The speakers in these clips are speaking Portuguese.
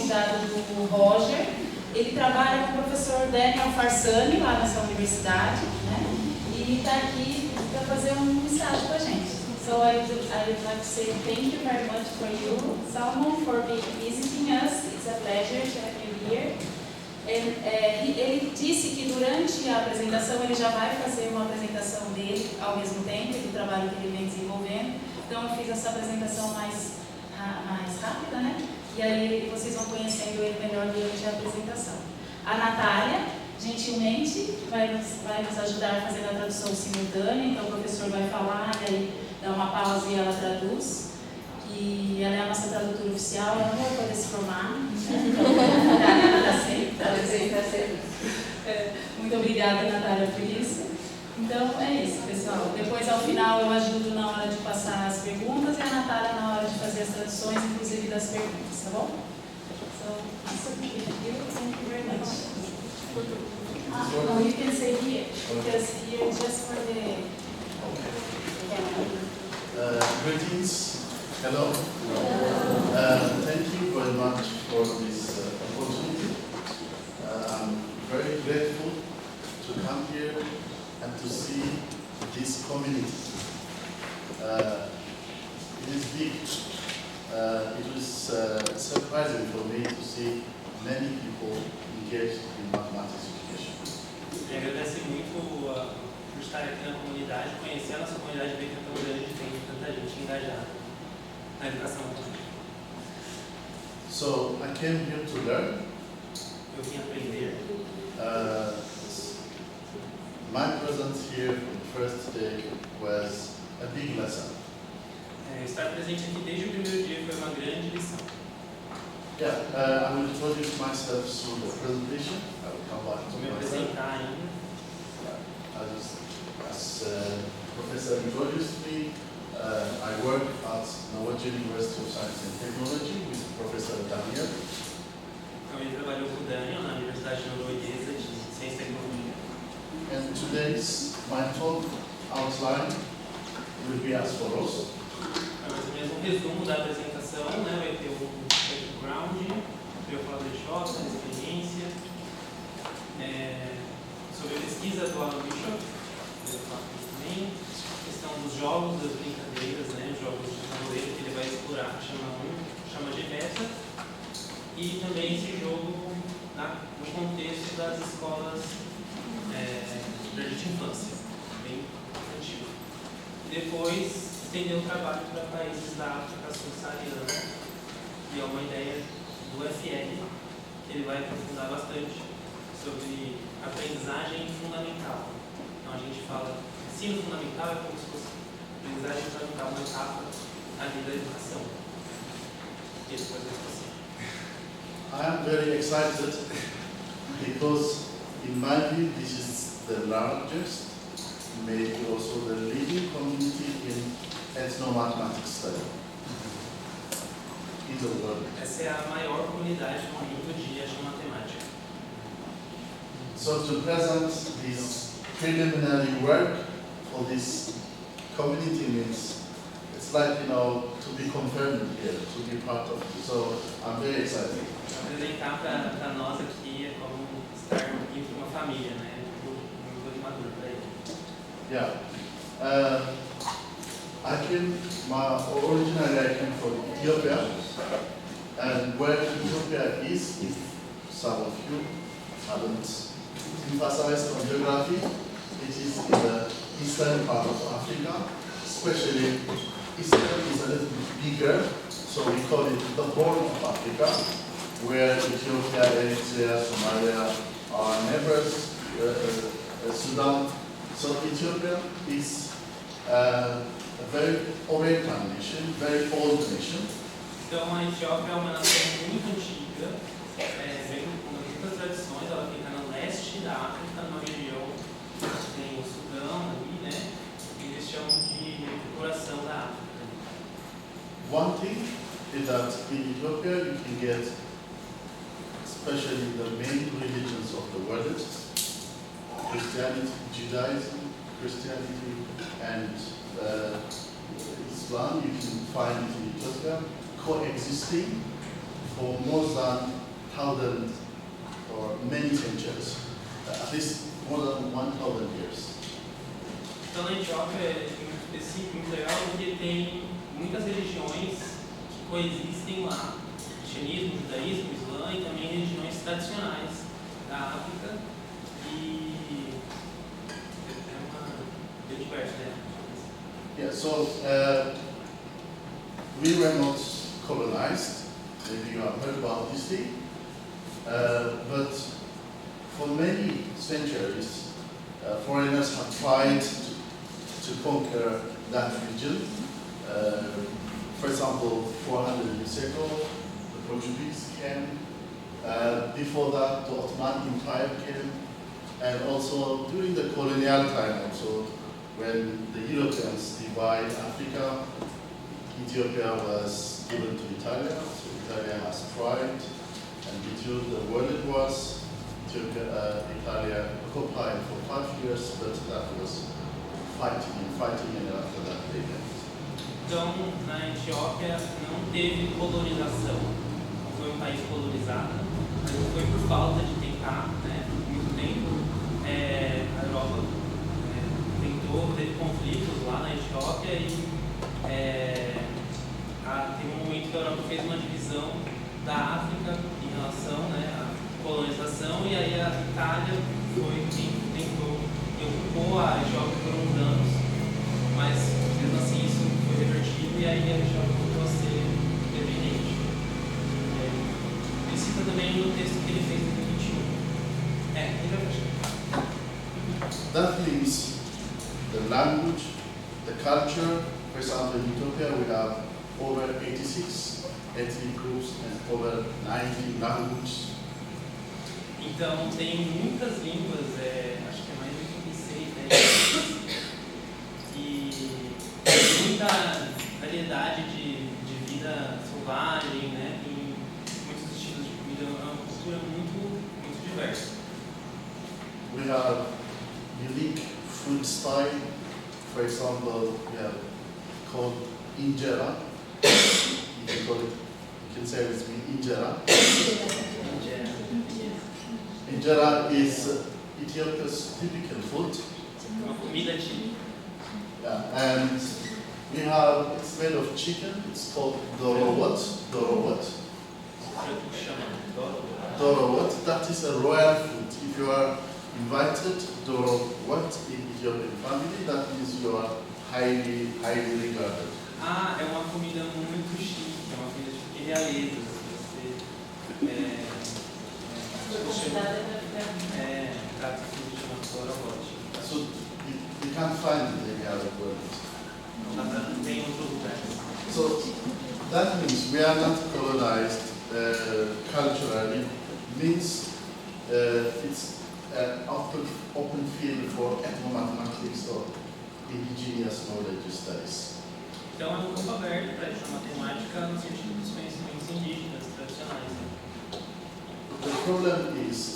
convidado do Roger. Ele trabalha com o professor Daniel Farsani, lá nessa universidade, né? E está aqui para fazer um estágio com a gente. So I would like to say thank you very much for you, Salmon, for visiting us. It's a pleasure to have you here. Ele disse que durante a apresentação ele já vai fazer uma apresentação dele ao mesmo tempo, do trabalho que ele vem desenvolvendo. Então eu fiz essa apresentação mais rápida, né? E aí vocês vão conhecendo ele melhor durante a apresentação. A Natália, gentilmente, vai nos ajudar fazendo a tradução simultânea. Então o professor vai falar, e aí dá uma pausa e ela traduz. E ela é a nossa tradutora oficial, ela não vai poder se formar. Muito obrigada, Natália, por isso. Então é isso, pessoal. Depois, ao final, eu ajudo na hora de passar as perguntas e a Natália na hora de fazer as traduções, inclusive das perguntas, tá bom? So, thank you very much. No, you can say here, because here just for the... Greetings. Hello. Thank you very much for this opportunity. I'm very grateful to come here and to see this community. It is big. It was surprising for me to see many people engaged in mathematics education. Me agradece muito por estar aqui na comunidade, conhecer a nossa comunidade, ver que é tão grande, tem tanta gente engajada na educação matemática. So I came here to learn. Eu vim aprender. My presence here for the first day was a big lesson. Estar presente aqui desde o primeiro dia foi uma grande lição. Yeah, I will introduce myself through the presentation. I will come back to Vou me myself. apresentar ainda. As Professor introduced me, I work at Norwegian University of Science and Technology with Professor Daniel. Então, ele trabalhou com o Daniel na Universidade Norueguesa de Ciência e Tecnologia. And today's my talk outline will be as follows. Mais ou menos um resumo da apresentação, né? Vai ter um background, eu falar do Bishop, da experiência, sobre a pesquisa atual do Bishop, também, questão dos jogos, das brincadeiras, né? Os jogos de tabuleiro que ele vai explorar, chama de meta, e também esse jogo no contexto das escolas de infância, bem infantil. E depois estender o trabalho para países da África subsaariana, e é uma ideia do FL, que ele vai aprofundar bastante sobre aprendizagem fundamental. Então a gente fala ensino fundamental é como se fosse aprendizagem fundamental, uma etapa ali da educação. E depois da educação. I am very excited because in my view this is the largest, maybe also the leading community in ethnomathematics study in the world. Essa é a maior comunidade no mundo de etnomatemática. So to present this preliminary work for this community means it's like, to be confirmed here, to be part of it. So I'm very excited. Apresentar para nós aqui é como estar entre uma família, né? Muito maduro para ele. Yeah. Originally I came from Ethiopia, and where Ethiopia is, if some of you haven't emphasized on geography, it is in the eastern part of Africa, especially eastern is a little bit bigger, so we call it the Horn of Africa, where Ethiopia, Eritrea, Somalia are neighbors, Sudan. So Ethiopia is a very Oriental nation, very old nation. Então a Etiópia é uma nação muito antiga, vem com muitas tradições, ela fica no leste da África, numa região que tem o Sudão ali, né? Eles chamam de coração da África. One thing is that in Ethiopia you can get especially the main religions of the world, Christianity, Judaism, Christianity, and Islam. You can find it in Ethiopia coexisting for more than 1,000 or many centuries, at least more than 1,000 years. Então, na Etiópia é muito específico, muito legal, porque tem muitas religiões que coexistem lá. Cristianismo, judaísmo, islã e também religiões tradicionais da África. E é bem diverso, né? Yeah, so we were not colonized. Maybe you have heard about this thing. But for many centuries, foreigners have tried to conquer that region. For example, 400 years ago, the Portuguese came. Before that, the Ottoman Empire came. And also during the colonial time, also when the Europeans divide Africa, Ethiopia was given to Italy. So Italy has tried. And during the World Wars, Italy occupied for 5 years, but that was fighting, and after that they left. Então, na Etiópia não teve colonização. Não foi um país colonizado, mas foi por falta de tentar, né, por muito tempo. A Europa tentou, teve conflitos lá na Etiópia e teve um momento que a Europa fez uma divisão da África em relação, né, à colonização, e aí a Itália foi quem tentou e ocupou a Etiópia por uns anos, mas mesmo assim isso foi revertido e aí a Etiópia voltou a ser independente. Ele cita também no texto que ele fez em 2021. Ele vai fechar. That means the language, the culture. For example, in Ethiopia we have over 86 ethnic groups and over 90 languages. Então tem muitas línguas, acho que é mais de 86, né? E muita variedade de vida selvagem, né? E muitos estilos de comida, é uma cultura muito diversa. We have unique food style. For example, we have called injera. You can say it with me, injera. Injera is Ethiopia's typical food. Uma comida típica. Yeah, and it's made of chicken. It's called dorowat. Dorowat. That is a royal food. If you are invited dorowat in Ethiopian family, that means you are highly regarded. É uma comida muito chique, é uma comida de realeza. Prato de chama dorowat. So you can't find it in the other world. Não tem outro lugar. So that means we are not colonized culturally. Means it's an open field for ethnomathematics or indigenous knowledge studies. Então é um campo aberto para a matemática no sentido dos conhecimentos indígenas tradicionais. The problem is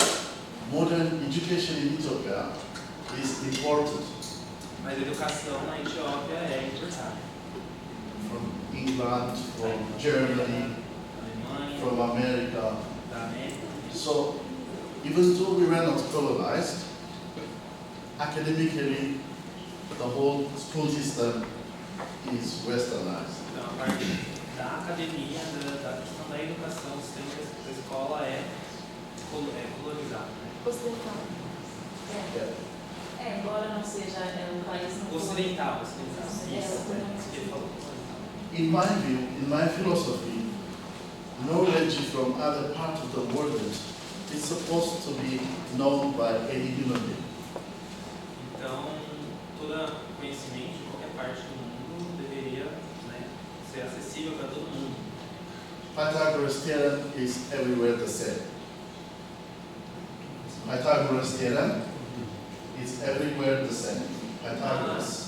modern education in Ethiopia is imported. Mas a educação na Etiópia é importada. From England, from Germany, Alemanha, from America. da América. So even though we were not colonized, academically the whole school system is westernized. Então a parte da academia, da questão da educação, o sistema da escola é colonizado. Ocidental. Embora não seja um país não Ocidental. Isso que ele falou. In my view, in my philosophy, knowledge from other parts of the world is supposed to be known by any human being. Então, todo conhecimento de qualquer parte do mundo deveria, né, ser acessível para todo mundo. Pythagoras' theorem is everywhere the same. Pythagoras' theorem is everywhere the same. Pythagoras.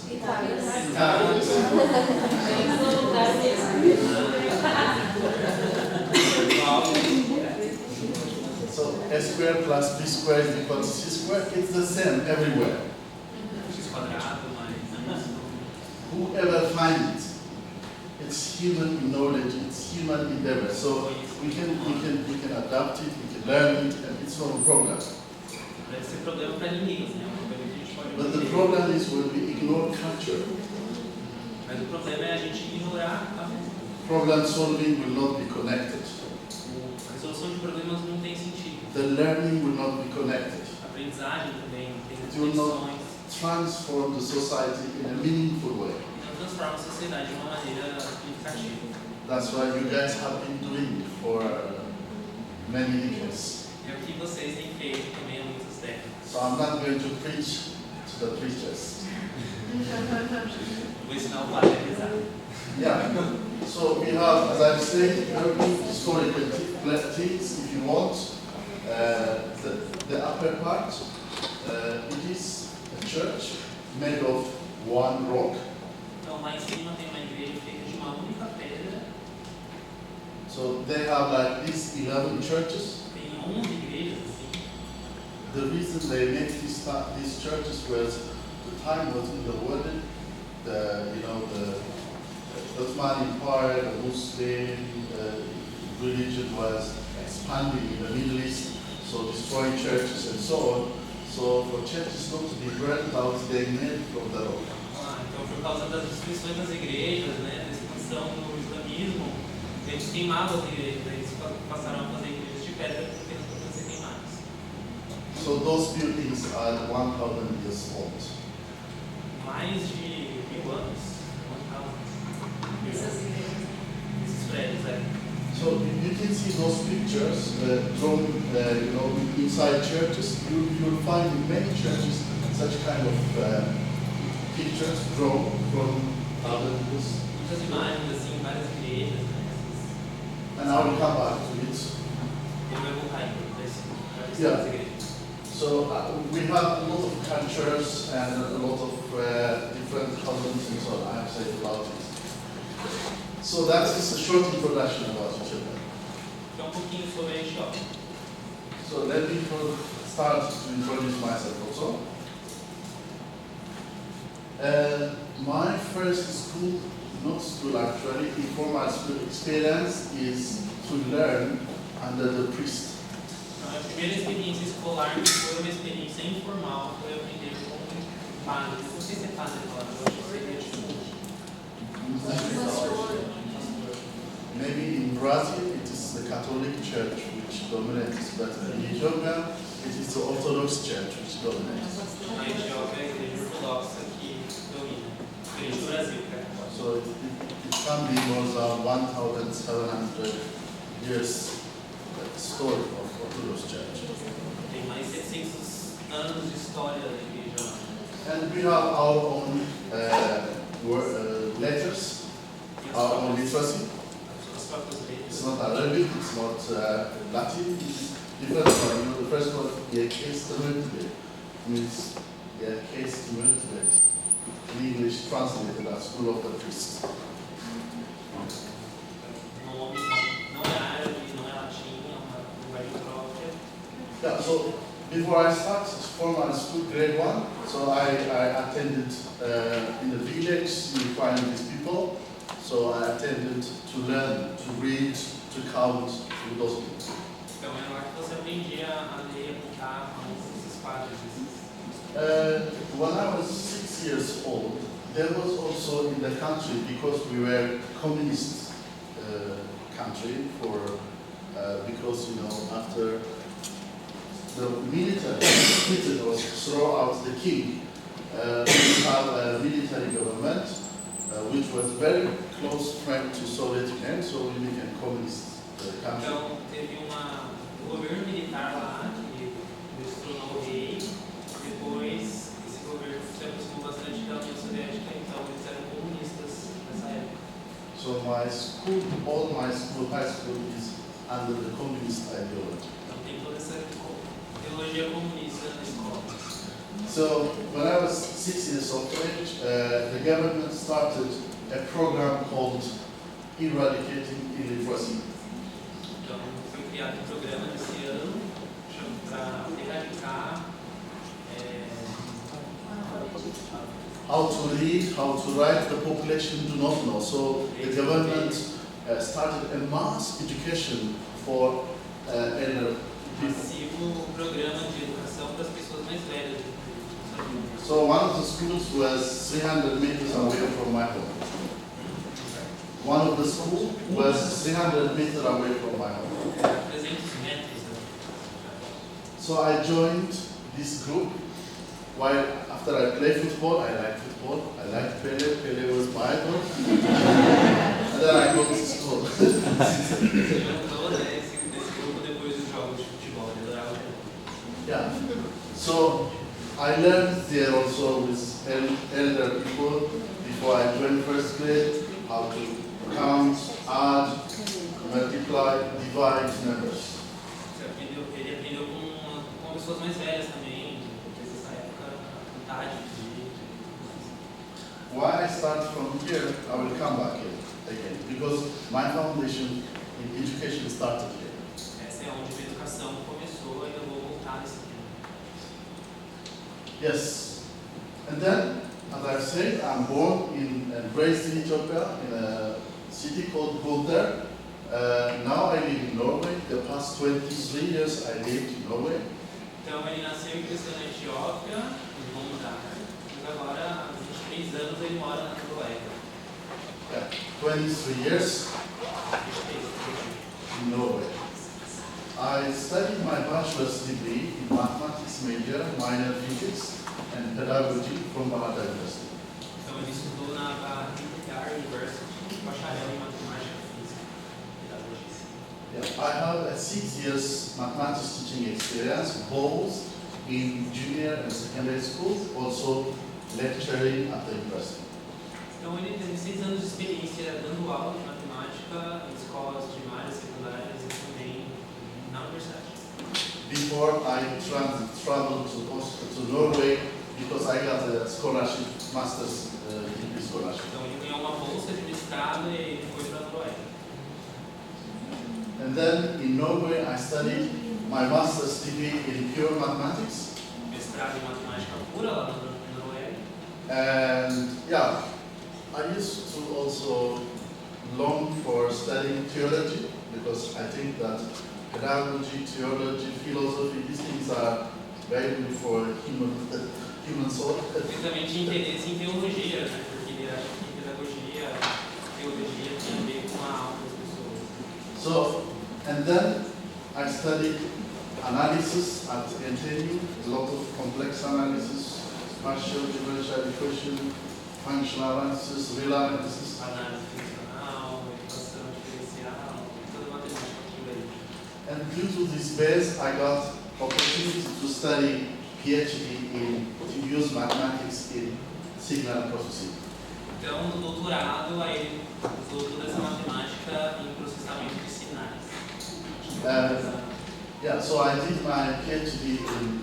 So a square plus b square is equal to c square. It's the same everywhere. X quadrado mais Whoever finds it, it's it's human knowledge, it's human endeavor. So we can adapt it, we can learn it, and it's not a problem. Deve ser problema para ninguém, né? Uma coisa que a gente pode But the aprender. problem is when we ignore culture. Mas o problema é a gente ignorar a Problem solving will not be connected. a resolução de problemas não tem sentido. The learning will not be connected. A aprendizagem também tem It will not condições. transform the society in a meaningful way. E não transforma a sociedade de uma maneira significativa. That's why you guys have been doing it for many decades. É o que vocês têm feito também há muitos tempos. So I'm not going to preach to the preachers. Vou ensinar o padre a rezar. Yeah. So we have, as I've said, urban historical things, if you want. The upper part, it is a church made of one rock. Então lá em cima tem uma igreja feita de uma única pedra. So they have like these 11 churches. Tem 11 igrejas assim. The reason they make these churches was the time was in the world, the Ottoman Empire, the Muslim religion was expanding in the Middle East, so destroying churches and so on. So for churches not to be burnt out, they made from the rock. Então por causa das destruições das igrejas, né, da expansão do islamismo, eles queimavam as igrejas, eles passaram a fazer igrejas de pedra porque não podiam ser queimadas. So those buildings are 1,000 years old. Mais de 1000 anos. Essas igrejas. Esses prédios, So you can see those pictures drawn, inside churches. You'll find in many churches such kind of pictures drawn from other books. muitas imagens assim, várias igrejas, né? And I will come back to it. Ele vai voltar aí para essas Yeah. igrejas. So we have a lot of cultures and a lot of different customs and so on. I have said about it. So that is a short introduction about each other. Então um pouquinho sobre a Etiópia. So let me start to introduce myself also. My first school, not school actually, informal school experience is to learn under the priest. Então, a primeira experiência escolar que foi uma experiência informal, foi aprender com padre. Não sei se é padre a palavra, eu acho que seria tipo Maybe in Brazil it is the Catholic Church which dominates, but in Ethiopia it is the Orthodox Church which dominates. na Etiópia, a igreja ortodoxa que domina. A igreja do Brasil, cara. So it can be more than 1,700 years story of Orthodox Church. Tem mais de 700 anos de história da igreja. And we have our own letters, our own literacy. As próprias It's letras. not Arabic, it's not Latin, it's different one. The first one, means in English translated as School of the Priests. Nome não é árabe, não é latim, é uma linguagem própria. Yeah, so before I start formal school, grade 1, so I attended in the village, you find these people, so I attended to learn, to read, to count with those people. Então é lá que você aprendia a ler, a contar com esses quadros. When I was 6 years old, there was also in the country, because we were communist country because after the military was throw out the king, we have a military government which was very close friend to Soviet Union, so we became communist country. Então teve um governo militar lá que destronou o rei. Depois esse governo se aproximou bastante da União Soviética, então eles eram comunistas nessa época. So my school, all my school, high school is under the communist ideology. Então tem toda essa ideologia comunista na escola. So when I was 6 years of age, the government started a program called Eradicating Illiteracy. Então foi criado um programa nesse ano para erradicar how to read, how to write, the population do not know. So the government started a mass education for elder people. Massivo programa de educação para as pessoas mais velhas. So one of the schools was 300 meters away from my home. One of the schools was 300 meters away from my home. 300 metros. So I joined this group. While after I play football, I like football. I like Pele. Pele was my idol. And then I go to school. Você juntou, né, esse grupo depois dos jogos de futebol, ele adorava. Yeah. So I learned there also with elder people before I joined first grade how to count, add, multiply, divide numbers. Ele aprendeu com pessoas mais velhas também, nessa época, contagem. Why I start from here, I will come back here again because my foundation in education started here. Essa é onde a educação começou, ainda vou voltar nesse tema. Yes. And then, as I've said, I'm born and raised in Ethiopia in a city called Gondar. Now I live in Norway. The past 23 years I lived in Norway. Então ele nasceu e cresceu na Etiópia, em Gondar, mas agora há 23 anos ele mora na Noruega. Yeah, 23 years in Norway. I studied my bachelor's degree in mathematics major, minor physics, and pedagogy from Bahada University. Então ele estudou na Bahar University, bacharel em matemática, física e pedagogia. Yeah, I have a 6 years mathematics teaching experience, both in junior and secondary schools, also lecturing at the university. Então ele teve 6 anos de experiência dando aula de matemática em escolas primárias, secundárias e também na universidade. Before I traveled to Norway because I got a scholarship, master's degree scholarship. Então ele ganhou uma bolsa de mestrado e ele foi para a Noruega. And then in Norway I studied my master's degree in pure mathematics. Mestrado em matemática pura lá na Noruega. And yeah, I used to also long for studying theology because I think that pedagogy, theology, philosophy, these things are very good for human soul. Ele também tinha interesse em teologia, né? Porque ele acha que pedagogia, teologia tem a ver com a alma das pessoas. So, and then I studied analysis at NTNU, a lot of complex analysis, partial differential equation, functional analysis, real analysis. Análise funcional, equação diferencial, toda a matemática aquilo aí. And due to this base, I got opportunity to study PhD in diffuse mathematics in signal processing. Então, no doutorado, aí ele usou toda essa matemática em processamento de sinais. Yeah, so I did my PhD in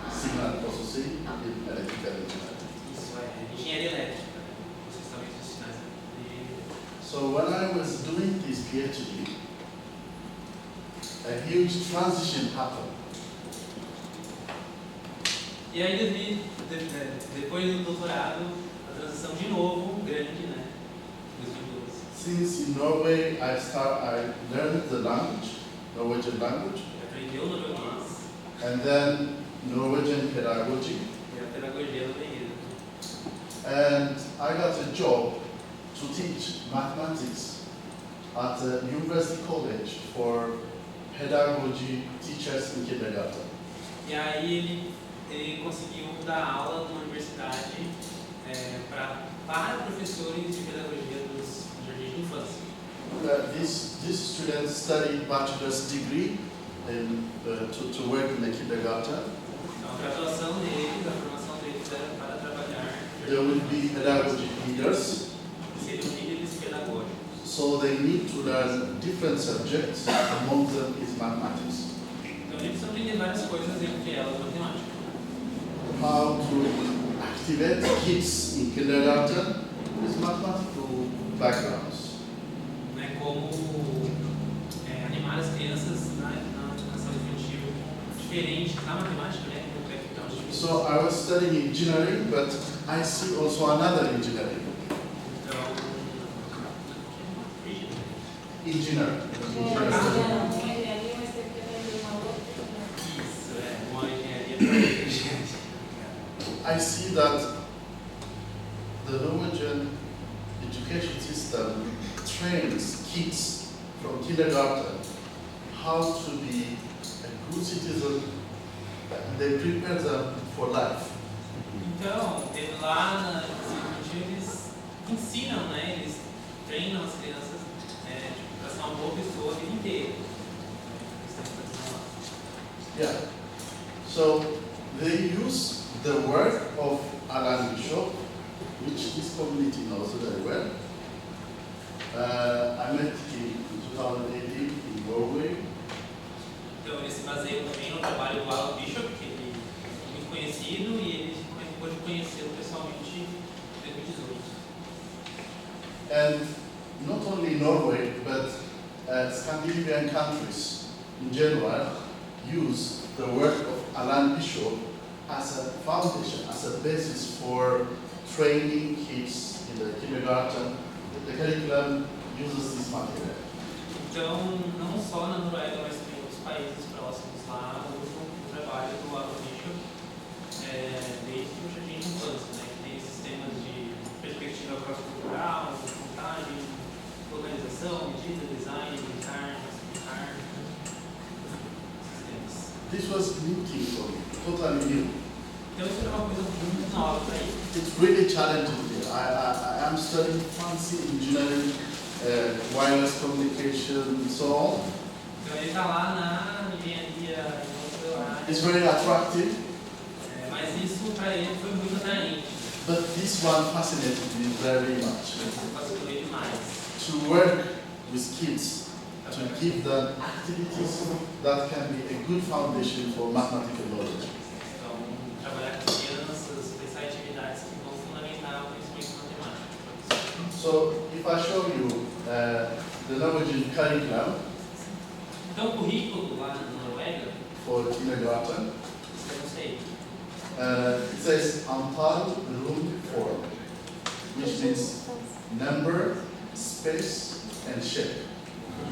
signal processing in electrical engineering. Isso é engenharia elétrica, processamento de sinais. So when I was doing this PhD, a huge transition happened. E aí, depois do doutorado, a transição de novo, grande, né? 2012. Since in Norway I learned the language, Norwegian language, Ele aprendeu norueguês and then Norwegian pedagogy, e a pedagogia norueguesa. and I got a job to teach mathematics at a university college for pedagogy teachers in kindergarten. E aí ele conseguiu dar aula numa universidade para professores de pedagogia dos jardins de infância. These students study bachelor's degree to work in the kindergarten. Então a graduação deles, a formação deles era para trabalhar. They will be pedagogy leaders, Seriam líderes pedagógicos. so they need to learn different subjects. Among them is mathematics. Então eles precisam aprender várias coisas, entre elas matemática. How to activate kids in kindergarten with mathematical backgrounds. Né, como animar as crianças na educação infantil diferente na matemática, né? Com background diferente. So I was studying engineering, but I see also another engineering. Então, Engineer. isso, uma engenharia para I see that the Norwegian education system trains kids from kindergarten how to be a good citizen, and they prepare them for life. Então, lá na eles ensinam, né? Eles treinam as crianças para ser uma boa pessoa a vida inteira. Yeah. So they use the work of Alan Bishop, which this community knows very well. I met him in 2018 in Norway. Então, eles se baseiam também no trabalho do Alan Bishop, que ele é muito conhecido, e ele pôde conhecê-lo pessoalmente em 2018. And not only Norway, but Scandinavian countries in general use the work of Alan Bishop as a foundation, as a basis for training kids in the kindergarten. The curriculum uses this material. Então, não só na Noruega, mas também em outros países próximos lá, usam o trabalho do Alan Bishop desde o jardim de infância, né? Que tem sistemas de perspectiva cross-cultural, montagem, organização, medida, design, brincar, explicar, sistemas. This was new thing for me, totally new. Então, isso é uma coisa muito nova para ele. It's really challenging me. I am studying fancy engineering, wireless communication, and so on. Então, ele está lá na engenharia industrial, It's very attractive, mas isso para ele foi muito atraente. but this one fascinated me very much. Isso fascinou ele demais. To work with kids, to give them activities that can be a good foundation for mathematical knowledge. Então, trabalhar com crianças, pensar em atividades que vão fundamentar o conhecimento matemático. So, if I show you the Norwegian curriculum Então, o currículo lá na Noruega, for kindergarten, eu não sei, it says Antal Room Form, which means number, space, and shape.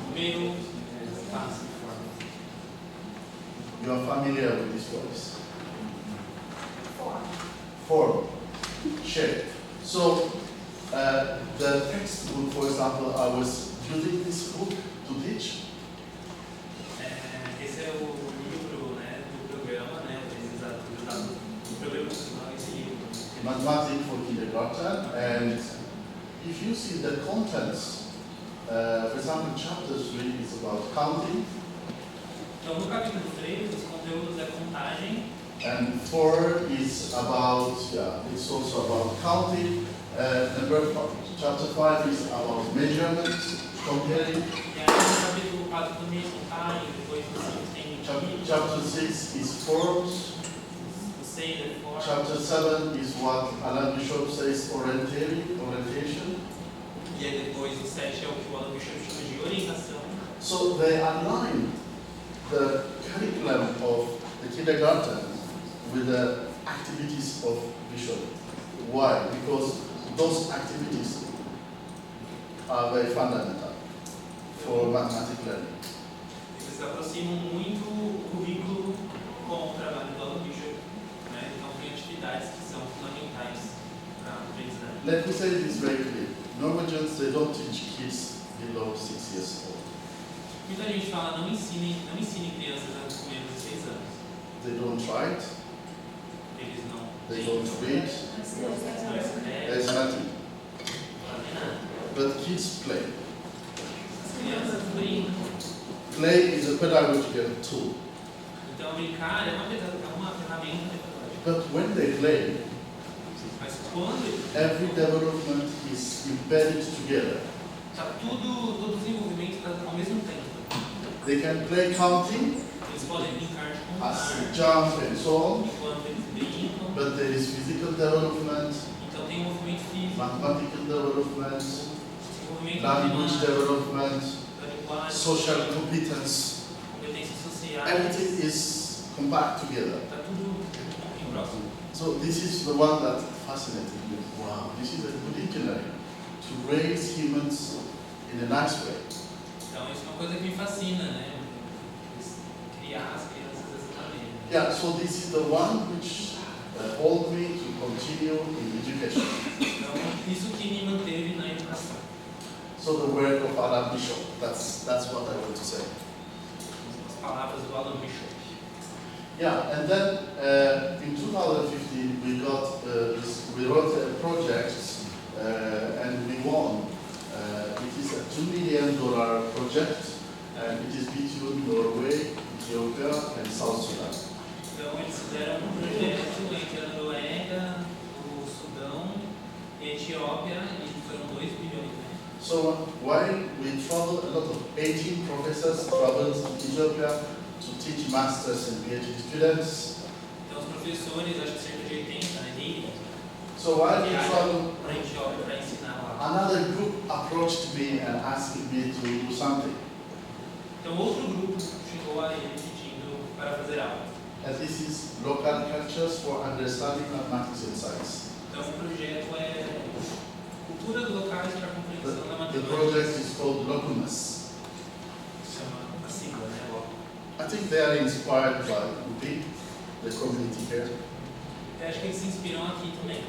número, espaço e forma. You are familiar with these words. Form, shape. So, the textbook, for example, I was using this book to teach. Esse é o livro, né, do programa, né, do programa nacional, esse livro. Mathematics for kindergarten, and if you see the contents, for example, chapter 3 is about counting, Então, no capítulo 3, os conteúdos é contagem, and 4 is about, it's also about counting. Chapter 5 is about measurements, comparing. e aí no capítulo 4 também é contagem, depois no 5 tem Chapter 6 is forms. o 6 é forma, Chapter 7 is what Alan Bishop says orientation. e aí depois o 7 é o que o Alan Bishop chama de orientação. So they align the curriculum of the kindergarten with the activities of Bishop. Why? Because those activities are very fundamental for mathematical learning. Eles aproximam muito o currículo com o trabalho do Alan Bishop, né? Então tem atividades que são fundamentais para a aprendizagem. Let me say this very clearly. Norwegians, they don't teach kids below 6 years old. Muita gente fala, não ensine crianças com menos de 6 anos. They don't write, Eles não they don't read, não escrevem, there's nothing. não fazem nada. But kids play. As crianças brincam. Play is a pedagogical tool. Então brincar é uma ferramenta pedagógica. But when they play, Mas quando every development is embedded together. está todo o desenvolvimento tá ao mesmo tempo. They can play counting, Eles podem brincar de as contar jump and so on, enquanto eles brincam. but there is physical development, Então tem movimento físico, mathematical development, desenvolvimento language matemático, development, da linguagem, social competence. competências sociais. Everything is compact together. Tá tudo em próximo. So this is the one that fascinated me. Wow, this is a good itinerary to raise humans in a nice way. Então isso é uma coisa que me fascina, né? Criar as crianças dessa maneira. Yeah, so this is the one which helped me to continue in education. Então isso que me manteve na educação. So the work of Alan Bishop, that's what I want to say. As palavras do Alan Bishop. Yeah, and then in 2015 we wrote a project and we won. It is a $2 million project and it is between Norway, Ethiopia and South Sudan. Então eles fizeram um projeto entre a Noruega, o Sudão e a Etiópia e foram 2 bilhões, né? So while we traveled, a lot of 18 professors traveled to Ethiopia to teach masters and PhD students. Então os professores, acho que cerca de 80, né? So while we traveled, para a Etiópia para ensinar lá. another group approached me and asked me to do something. Então outro grupo chegou a ele pedindo para fazer algo. And this is local cultures for understanding mathematics and science. Então o projeto é culturas locais para a compreensão da The matemática. project is called Locumus. Chama a sigla, né? LOC. I think they are inspired by UP, the community here, Eu acho que eles se inspiram aqui também.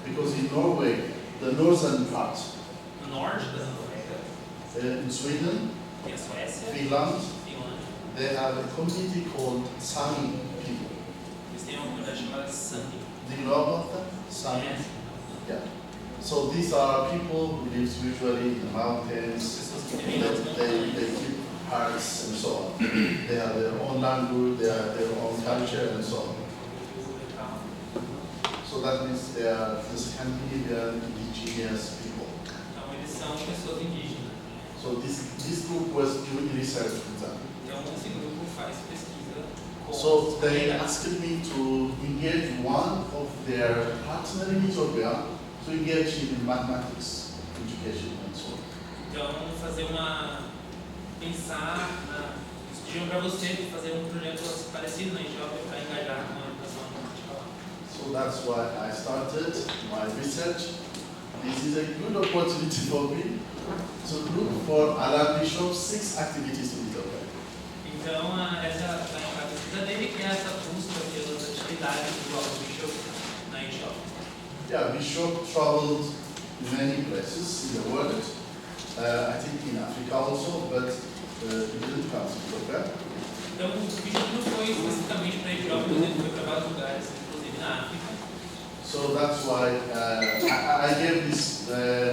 because in Norway, the northern part, No norte da Noruega, in Sweden, tem a Suécia, Finland, Finlândia. they have a community called Sami people. Eles têm uma comunidade chamada Sami. Do you know about that? Sami? Conhece? Yeah. So these are people who live usually in the As mountains. pessoas que They, vivem nas montanhas. they keep herds and so on. They have their own language, they have their own culture and so on. So that means they are the Scandinavian indigenous people. Então eles são pessoas indígenas. So this group was doing research with them. Então esse grupo faz pesquisa com So they comunidades. asked me to engage one of their partners in Ethiopia to engage in mathematics, education and so on. Então fazer pensar eles pediram para você fazer um projeto parecido na Etiópia para engajar com a educação matemática lá. So that's why I started my research. This is a good opportunity for me to look for Alan Bishop's 6 activities in Ethiopia. Então essa a pesquisa dele que é essa busca pelas atividades do Alan Bishop na Etiópia. Yeah, Bishop traveled many places in the world. I think in Africa also, but he didn't come to Ethiopia. Então o Bishop não foi especificamente para a Etiópia, mas ele foi para vários lugares, inclusive na África. So that's why I gave this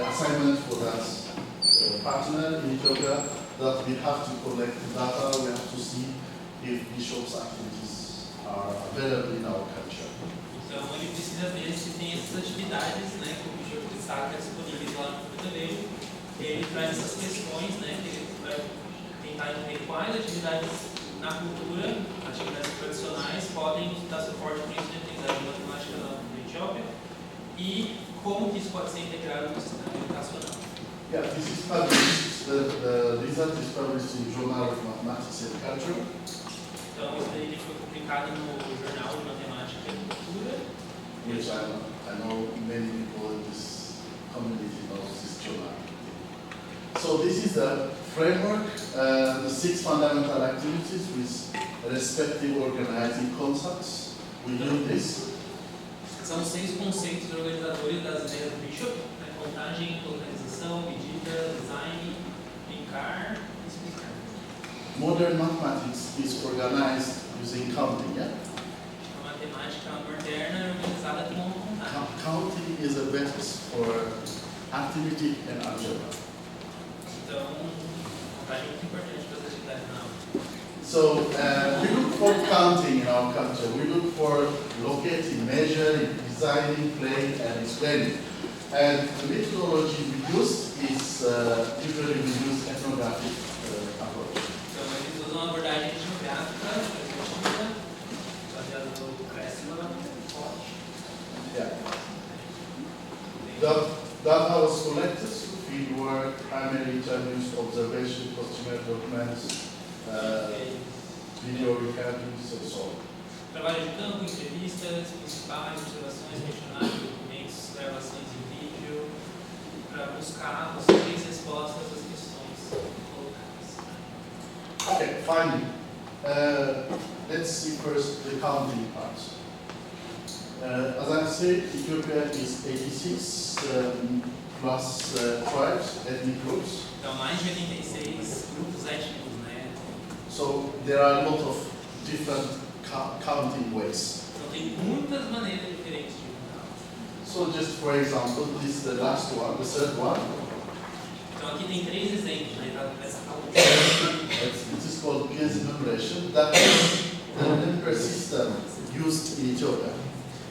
assignment for that partner in Ethiopia that we have to collect data, we have to see if Bishop's activities are available in our culture. Então ele precisa ver se tem essas atividades, né, que o Bishop destaca disponíveis lá no currículo dele. Ele traz essas questões, né, que ele vai tentar entender quais atividades na cultura, atividades tradicionais, podem dar suporte para isso dentro da matemática da Etiópia e como que isso pode ser integrado no sistema educacional. Yeah, this is published, the result is published in Journal of Mathematics and Culture. Então isso daí foi publicado no Jornal de Matemática e Cultura, Which I know many people in this community know this journal. So this is the framework, the 6 fundamental activities with respective organizing concepts. We do this. São 6 conceitos organizadores das ideias do Bishop, né? Contagem, localização, medida, design, brincar e explicar. Modern mathematics is organized using counting. Yeah? A matemática moderna é organizada com contagem. Counting is a basis for arithmetic and algebra. Então, contagem é muito importante para as atividades na aula. So we look for counting in our culture. We look for locating, measuring, designing, playing, and explaining. And the methodology we use is usually we use ethnographic approach. Então, eles usam uma abordagem geográfica, perspectiva, baseada no Cressman, forte. Yeah. Data was collected through fieldwork, primary interviews, observation, customer documents, video recordings, and so on. Trabalho de campo, entrevistas, principais, observações, questionários, documentos, gravações em vídeo, para buscar possíveis respostas às questões colocadas. Okay, finally, let's see first the counting part. As I said, Ethiopia is 86 plus tribes, ethnic groups. Então, mais de 86 grupos étnicos, né? So there are a lot of different counting ways. Então, tem muitas maneiras diferentes de contar. So just for example, this is the last one, the third one. Então, aqui tem 3 exemplos, né? Dessa It is called Gears enumeration. That is the number system used in Ethiopia.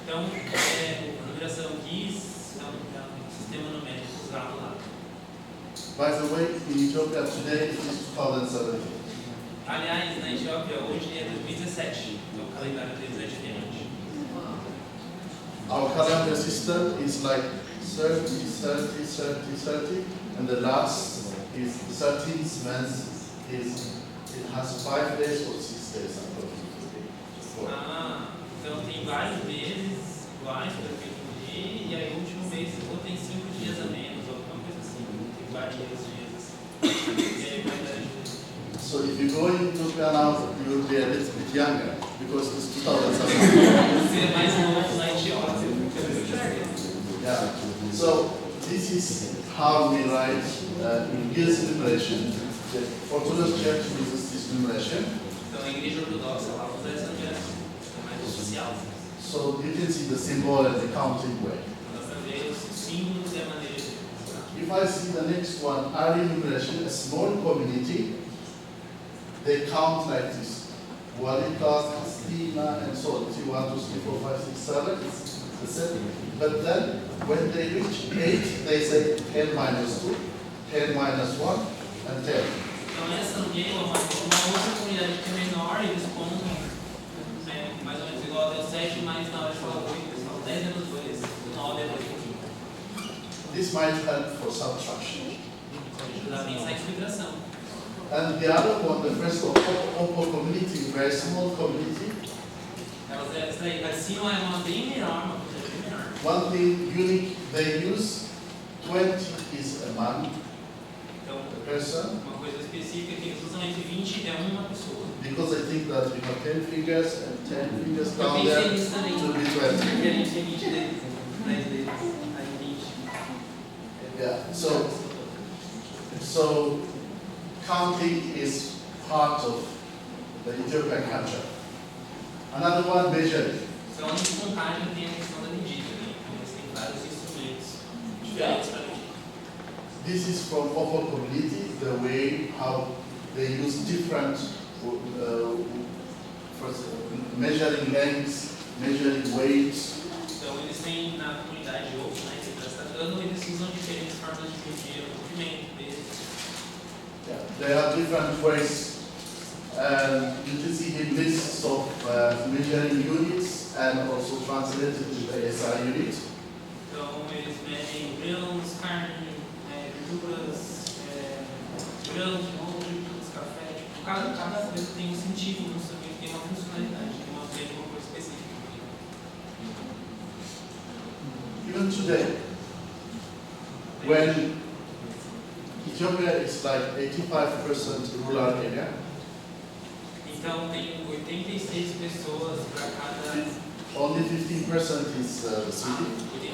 Então, a numeração GIS é um sistema numérico usado lá. By the way, in Ethiopia today it is 2017. Aliás, na Etiópia hoje é 2017, então o calendário deles é diferente. Our calendar system is like 30, 30, 30, 30, and the last is the 13th month it has 5 days or 6 days. Ah, então tem vários meses iguais para feito e aí o último mês ou tem 5 dias a menos, ou alguma coisa assim, tem vários dias assim. E aí vai dar ajuda. So if you go in Ethiopia now, you will be a little bit younger because it's 2017. Você é mais novo na Etiópia. Yeah. So this is how we write in Gears enumeration. The Orthodox Church uses this enumeration. Então a igreja ortodoxa lá usa essa numeração, é mais social. So you can see the symbol and the counting way. Dá para ver os símbolos e a maneira de usar. If I see the next one, Aryan enumeration, a small community, they count like this. Walika, Stima, and so on. 1, 2, 3, 4, 5, 6, 7. It's the same. But then, when they reach 8, they say 10 minus 2, 10 minus 1, and 10. Então essa alguém, uma outra comunidade que é menor, eles contam mais ou menos igual até o 7, mas na hora de falar 8, eles falam 10 menos 2, 9 é 2. This might help for subtraction. Pode ajudar bem essa subtração. And the other one, the first of Opo community, very small community. Essa daí, assim é uma bem menor, uma coisa bem menor. One thing unique they use, 20 is a man, Então, a person, uma coisa específica que eles usam entre 20 é uma pessoa. because I think that we have 10 fingers and 10 fingers Eu down there, pensei nisso também. it will be 20. Porque a gente tem 20 deles, 10 deles, aí 20. Yeah, so counting is part of the Ethiopian culture. Another one, measuring. Então, além de contagem, tem a questão da medida, né? Então, eles têm vários instrumentos diferentes para medir. This is from Opo community, the way how they use different measuring lengths, measuring weights. Então, eles têm na comunidade ou na interpretação, eles usam diferentes formas de medir o comprimento deles. Yeah, they have different ways. You can see here lists of measuring units and also translated to the SI unit. Então, eles medem grãos, carne, verduras, grãos de novo, verduras, café. Tipo, cada coisa tem um sentido, um instrumento tem uma funcionalidade, tem uma coisa específica. Even today, when Ethiopia is like 85% rural area, Então, tem 86 pessoas para cada. only 15% is the city.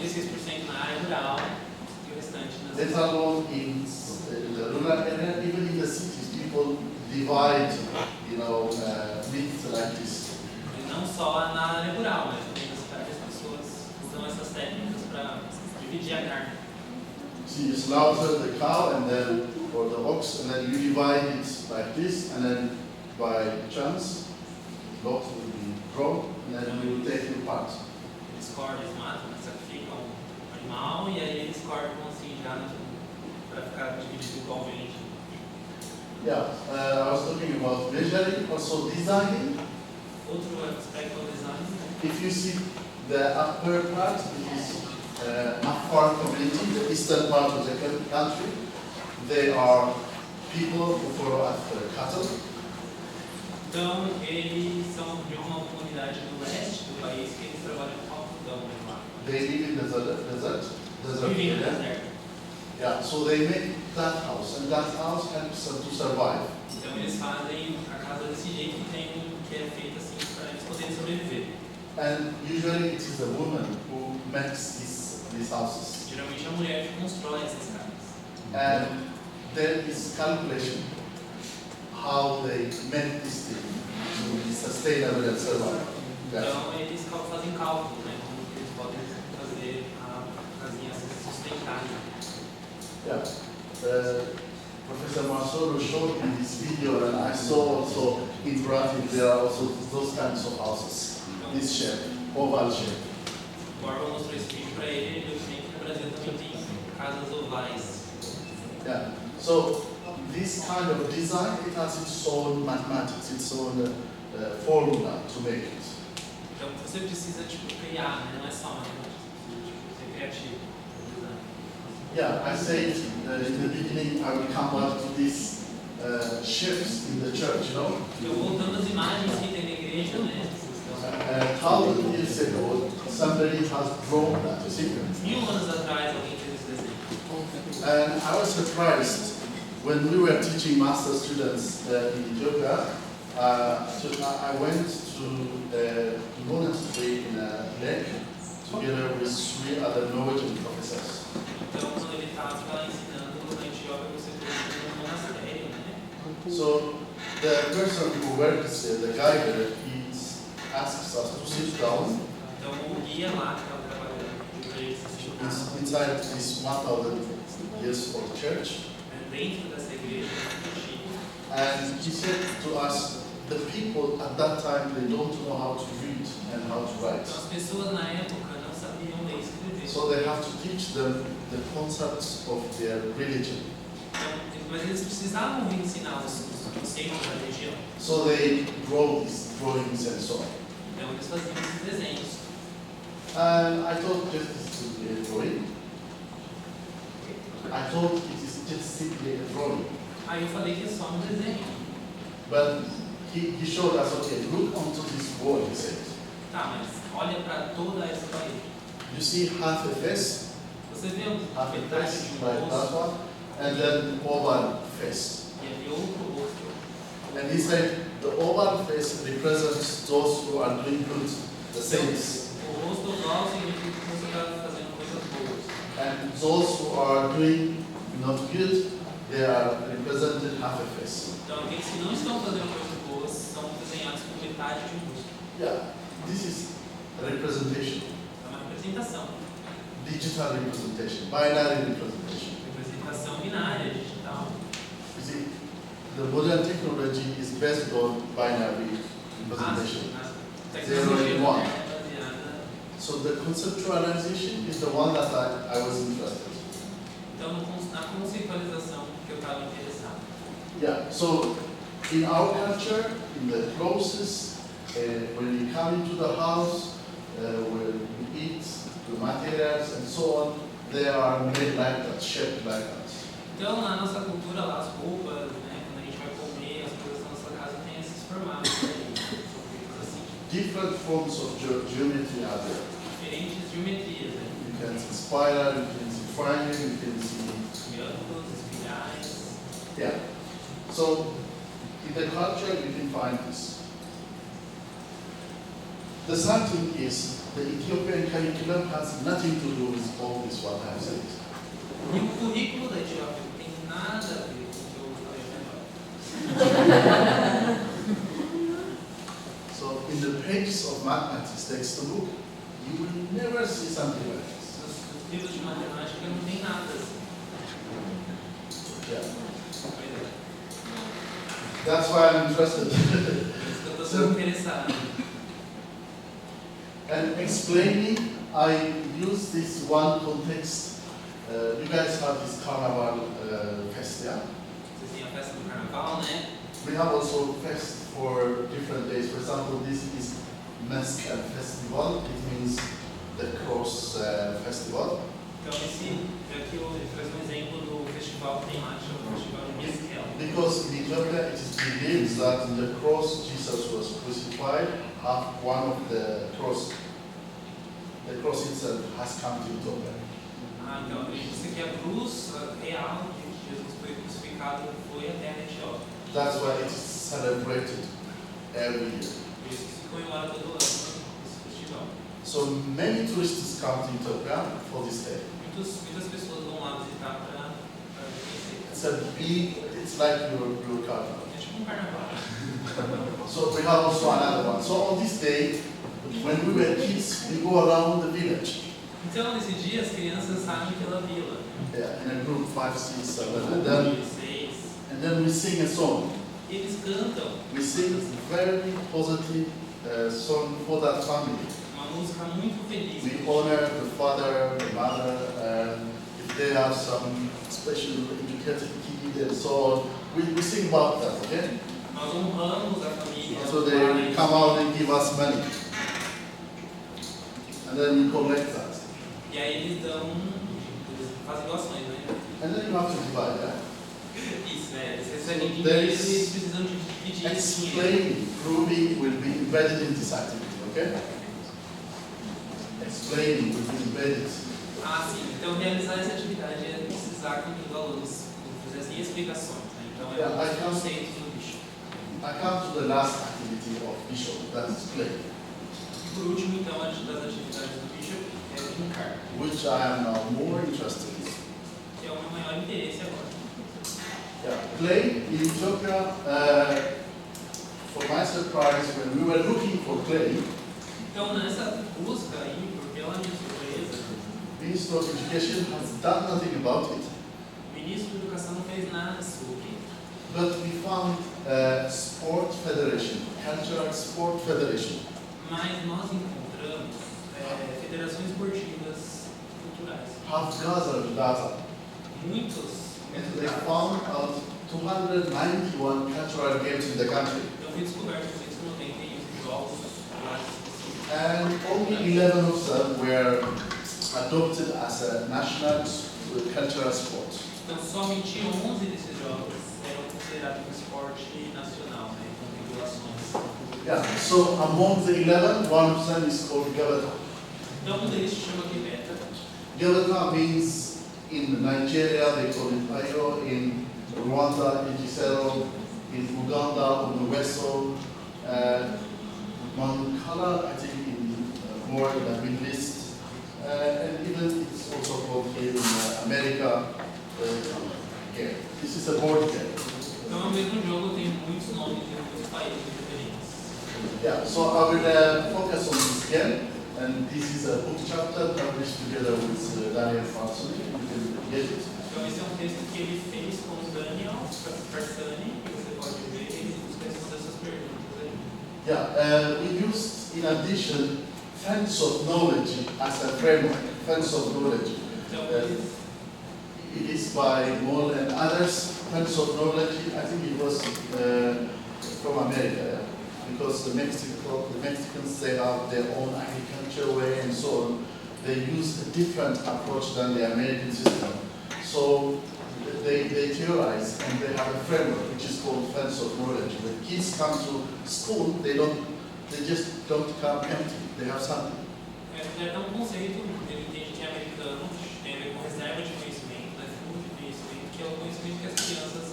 86% na área rural e o restante nas Let alone in the rural area, even in the cities, people divide, meat like this. E não só na área rural, mas também na cidade as pessoas usam essas técnicas para dividir a carne. So you slaughter the cow and then, or the ox, and then you divide it like this, and then by chance, the ox will be drawn, and then you will take it apart. Eles cortam, eles matam, sacrificam o animal e aí eles cortam assim já para ficar dividido igualmente. Yeah, I was talking about measuring, also designing. Outro aspecto do design, If you see the upper part, it is Afar community, the eastern part of the country. They are people who follow after cattle. Então, eles são de uma comunidade do leste do país que eles trabalham com algodão lá. They live in desert Vivem no area. deserto. Yeah, so they make that house, and that house helps them to survive. Então, eles fazem a casa desse jeito que é feita assim para eles poderem sobreviver. And usually it is the woman who makes these houses. Geralmente, a mulher que constrói essas casas. And there is calculation how they make this thing to be sustainable and survive. Yeah. Então, eles fazem cálculo, né? Como que eles podem fazer a casinha se sustentar. Yeah. Professor Marsolo showed me this video, and I saw also in Brazil there are also those kinds of houses, this shape, oval shape. O Orwell mostrou esse vídeo para ele, ele viu que no Brasil também tem casas ovais. Yeah. So this kind of design, it has its own mathematics, its own formula to make it. Então você precisa criar, né? Não é só matemática, você precisa ser criativo. Yeah, I said in the beginning I will come back to these shifts in the church, you know. Eu voltando às imagens que tem na igreja, né? 1,000 years ago, somebody has drawn that, you see. 1000 anos atrás alguém fez esse desenho. And I was surprised when we were teaching master students in Ethiopia. I went to a monastery in a lake together with 3 other Norwegian professors. Então, quando ele estava ensinando na Etiópia, você foi no monastério, né? So the person who works there, the guy there, he asks us to sit down Então, o guia lá que estava trabalhando pediu para ele se sentar inside this 1,000 years old church. dentro dessa igreja antiga. And he said to us, the people at that time, they don't know how to read and how to write. Então, as pessoas na época não sabiam ler e escrever. So they have to teach them the concepts of their religion. Então, mas eles precisavam ensinar os conceitos da religião. So they draw these drawings and so on. Então, eles faziam esses desenhos. And I thought just this would be a drawing. I thought it is just simply a drawing. Aí eu falei que é só um desenho. But he showed us, okay, look onto this wall, he said. Tá, mas olha para toda essa parede. You see half a face, Você vê half a metade face de like that rosto one, and then oval face. e ali outro rosto. And he said the oval face represents those who are doing good, the saints. O rosto oval significa que você está fazendo coisas boas. And those who are doing not good, they are represented half a face. Então, aqueles que não estão fazendo coisas boas são desenhados com metade de um rosto. Yeah, this is representation, É uma representação. digital representation, binary representation. Representação binária, digital. You see, the modern technology is based on binary representation. A tecnologia Zero and one. é baseada. So the conceptualization is the one that I was interested in. Então, na conceitualização que eu estava interessado. Yeah, so in our culture, in the closest, when you come into the house, when you eat, the materials and so on, they are made like that, shaped like that. Então, na nossa cultura, lá, as roupas, né, quando a gente vai comer, as coisas da nossa casa têm esses formatos aí, são feitas assim. Different forms of geometry are there. Diferentes geometrias, né? You can see spiral, you can see triangle, you can see, Triângulos, espirais. yeah. So in the culture you can find this. The sad thing is the Ethiopian curriculum has nothing to do with all this what I have said. E o currículo da Etiópia não tem nada a ver com o que eu falei agora. So in the pages of mathematics textbook, you will never see something like this. Nos livros de matemática não tem nada assim. Yeah. Pois é. That's why I'm interested. Por isso que eu estou interessado. And explaining, I use this one context. You guys have this carnival fest, yeah? Vocês têm a festa do carnaval, né? We have also fest for different days. For example, this is Mescal Festival. It means the cross festival. Então, aqui eu trouxe um exemplo do festival que tem lá, que chama o Festival de Mesquel. Because in Ethiopia it is believed that the cross Jesus was crucified, one of the cross itself has come to Ethiopia. Então acredita que a cruz real que Jesus foi crucificado foi até a Etiópia. That's why it is celebrated every year. Por isso que se comemora todo ano esse festival. So many tourists come to Ethiopia for this day. Muitas pessoas vão lá visitar para conhecer. It's like your carnival. É tipo carnaval. So we have also another one. So on this day, when we were kids, we go around the village. Então nesse dia as crianças saem pela vila. Yeah, in a group 5, 6, 7, and then we sing a song. E eles cantam We sing a very positive song for that family. uma música muito feliz. We honor the father, the mother, and if they have some special educated kid and so on, we sing about that, okay? Nós honramos a família. So they come out and give us money. And then we collect that. E aí eles fazem doações, né? And then you have to divide, yeah? Isso, eles recebem So dinheiro e there eles is precisam de dividir esse dinheiro. Explaining, proving will be embedded in this activity, okay? Explaining will be embedded. Ah, sim. Então realizar essa atividade é precisar que os alunos fizessem explicações, né? Então é o conceito do bicho. I come to the last activity of Bishop, that is play, Por último, então, das atividades do bicho é brincar, which I am now more interested in. que é o meu maior interesse agora. Yeah, play in Ethiopia, for my surprise, when we were looking for play, Então, nessa busca aí, pela minha surpresa, the Ministry of Education has done nothing about it, o ministro da Educação não fez nada sobre. but we found Sport Federation, Cultural Sport Federation. Mas nós encontramos federações esportivas culturais. Have gathered data. Muitos. And they found out 291 cultural games in the country. Eu fui descoberto 291 jogos lá específicos. And only 11 of them were adopted as a national cultural sport. Então, somente 11 desses jogos eram considerados um esporte nacional, né, com regulações. Yeah, so among the 11, one of them is called Gabata. Então, um deles se chama Quebeta. Gabata means in Nigeria they call it Ayo, in Rwanda, Gisero, in Uganda, Unuweso, Mankala, I think in more in the Middle East, and even it's also called here in America, game. This is a board game. Então, é o mesmo jogo, tem muitos nomes em muitos países diferentes. Yeah, so I will focus on this game, and this is a book chapter published together with Daniel Farsoni. You can get it. Então, esse é um texto que ele fez com o Daniel Farsani, que você pode ver, ele busca essas perguntas aí. Yeah, we used, in addition, Fence of Knowledge as a framework. Fence of Knowledge. Então, It is by Moll and others. Fence of Knowledge, I think it was from America, yeah? Because the Mexicans, they have their own agriculture way and so on. They use a different approach than the American system. So they theorize and they have a framework which is called Fence of Knowledge. When kids come to school, they just don't come empty. They have something. é um conceito, ele entende que é americano, tem a ver com reserva de conhecimento, né, fundo de conhecimento, que é o conhecimento que as crianças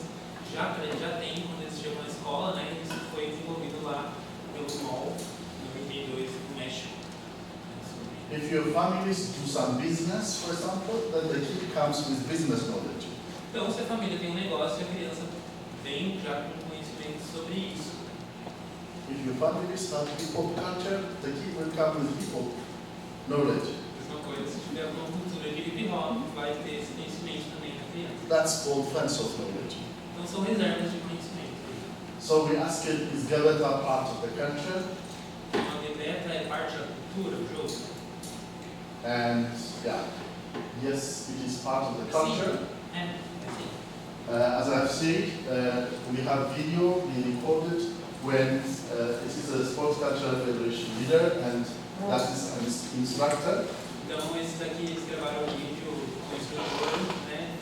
já têm quando eles chegam na escola, né, isso foi desenvolvido lá pelo MOL, em 2002, no México. If your families do some business, for example, then the kid comes with business knowledge. Então, se a família tem um negócio, a criança vem já com conhecimento sobre isso. If your families have hip-hop culture, the kid will come with hip-hop knowledge. Mesma coisa, se tiver uma cultura de hip hop, vai ter esse conhecimento também na criança. That's called Fence of Knowledge. Então, são reservas de conhecimento. So we asked, is Gabata part of the culture? A Quebeta é parte da cultura, o jogo? And yeah, yes, it is part of the culture. É assim. As I've said, we have video being recorded when it is a Sports Cultural Federation leader and that is an instructor. Então, esse daqui, eles gravaram um vídeo com o instrutor, né,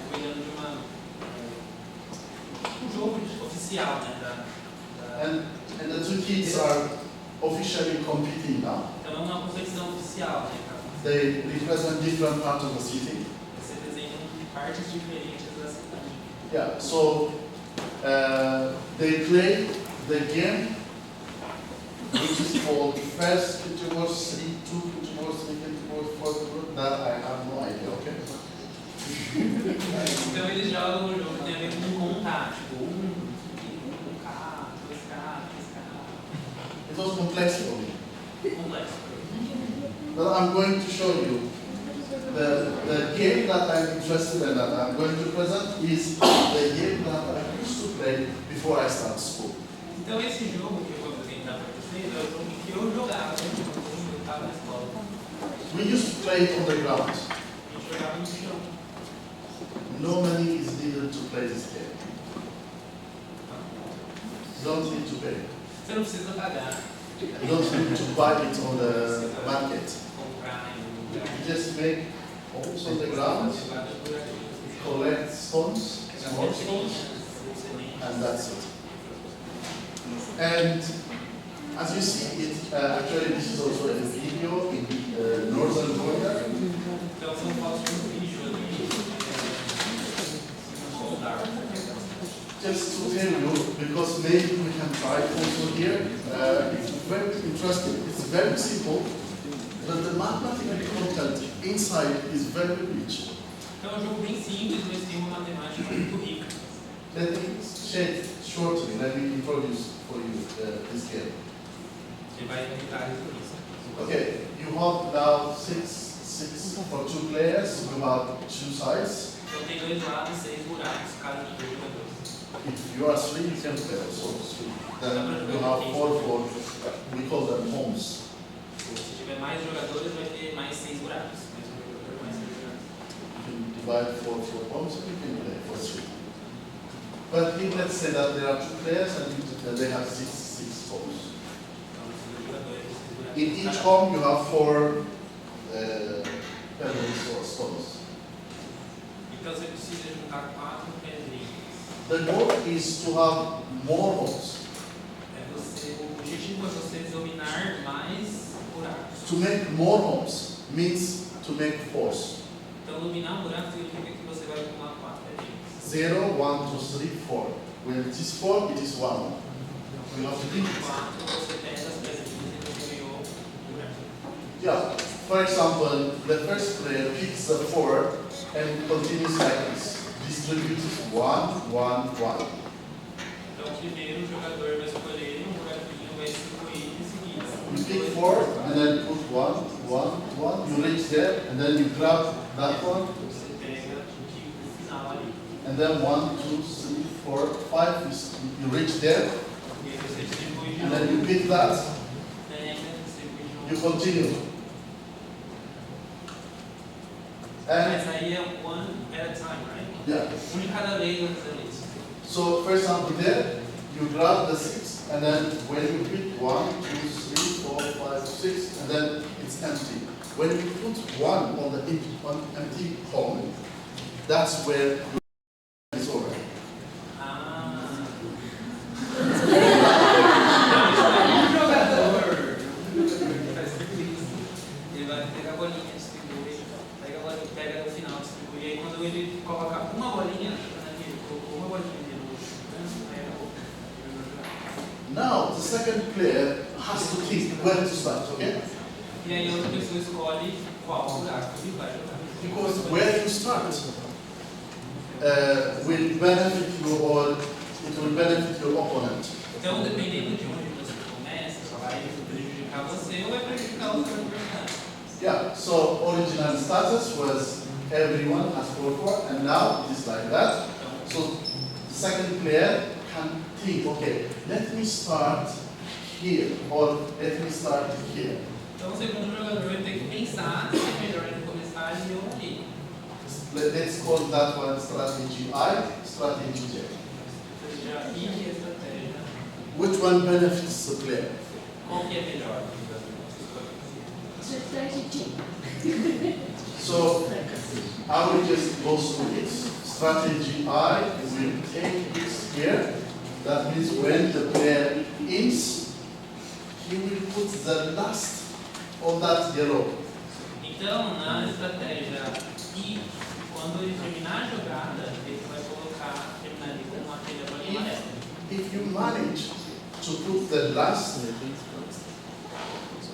cuidando de uma oficial, né? And the two kids are officially competing now. Então é uma competição oficial, né? They represent different parts of the city. Você desenha partes diferentes da cidade. Yeah, so they play the game which is called first towards 3, 2 towards 3, towards 4, that I have no idea, okay? Então eles jogam o jogo que tem a ver com contar, tipo 1K, 2K, 3K. It was complex for me. Complexo. But I'm going to show you the game that I'm interested in, that I'm going to present, is the game that I used to play before I started school. Então esse jogo que eu vou apresentar para vocês é o jogo que eu jogava quando eu estava na escola. We used to play it on the ground. A gente jogava no chão. No money is needed to play this game. You don't need to pay. Você não precisa pagar, You don't need to buy it on the market. comprar em um lugar. You just make holes on the ground, collect stones, small stones, and that's it. And as you see, actually this is also a video in northern Korea. Então são fotos de um vídeo ali, soldar. Just to tell you, because maybe we can try it also here. It's very interesting. It's very simple, but the mathematical content inside is very rich. Então é um jogo bem simples, mas tem uma matemática muito rica. Let me share shortly. Let me introduce for you this game. Você vai tentar resolver isso. Okay, you have now six for 2 players. You have 2 sides. Então tem 2 lados, 6 buracos, cada de 2 jogadores. If you are 3, you can play also 3. Then you have 4, we call them homes. Se tiver mais jogadores, vai ter mais 6 buracos. Mais um jogador, mais 6 buracos. You can divide 4 homes and you can play for 3. But if let's say that there are 2 players and they have 6 homes. Então, 6 jogadores, 6 buracos. In each home you have 4 pebbles or stones. Então você precisa juntar 4 pedrinhas. The goal is to have more homes. O objetivo é você dominar mais buracos. To make more homes means to make 4s. Então dominar um buraco significa que você vai acumular 4 pedrinhas. 0, 1, 2, 3, 4. When it is 4, it is 1. You have to think it. 4, você pega as pedrinhas e você ganhou um buraco. Yeah. For example, the first player picks the 4 and continues like this. Distributes 1, 1, 1. Então o primeiro jogador vai escolher um buraquinho, vai distribuir em seguida. You pick 4 and then put 1, 1, 1. You reach there and then you grab that one. Você pega o final ali. And then 1, 2, 3, 4, 5. You reach there E aí você distribui de and novo. then you pick that. Pega, distribui de novo. You continue. And Mas aí é one at a time, right? yeah. Um de cada vez vai fazer isso. So for example, there you grab the 6 and then when you pick 1, 2, 3, 4, 5, 6 and then it's empty. When you put 1 on the empty home, that's where it's over. Ah. Um jogador faz tudo isso. Ele vai pegar a bolinha, distribui, pega a bolinha, pega no final, distribui. E aí quando ele coloca uma bolinha, ele colocou uma bolinha de novo. Aí acabou. Now the second player has to think where to start, okay? E aí a outra pessoa escolhe qual buraco ele vai jogar. Because where you start will benefit you or it will benefit your opponent. Então, dependendo de onde você começa, vai prejudicar você ou vai prejudicar o seu adversário. Yeah, so original status was everyone has 4, and now it is like that. So the second player can think, okay, let me start here or let me start here. Então, o segundo jogador vai ter que pensar se é melhor ele começar ali ou ali. Let's call that one strategy I, strategy J. Seja I e estratégia. Which one benefits the player? Qual que é melhor? So I will just go through it. Strategy I will take this here That means when the player ends, he will put the last on that yellow. Então, na estratégia I, quando ele terminar a jogada, ele vai colocar, terminar ali com aquele bolinha amarela. If you manage to put the last,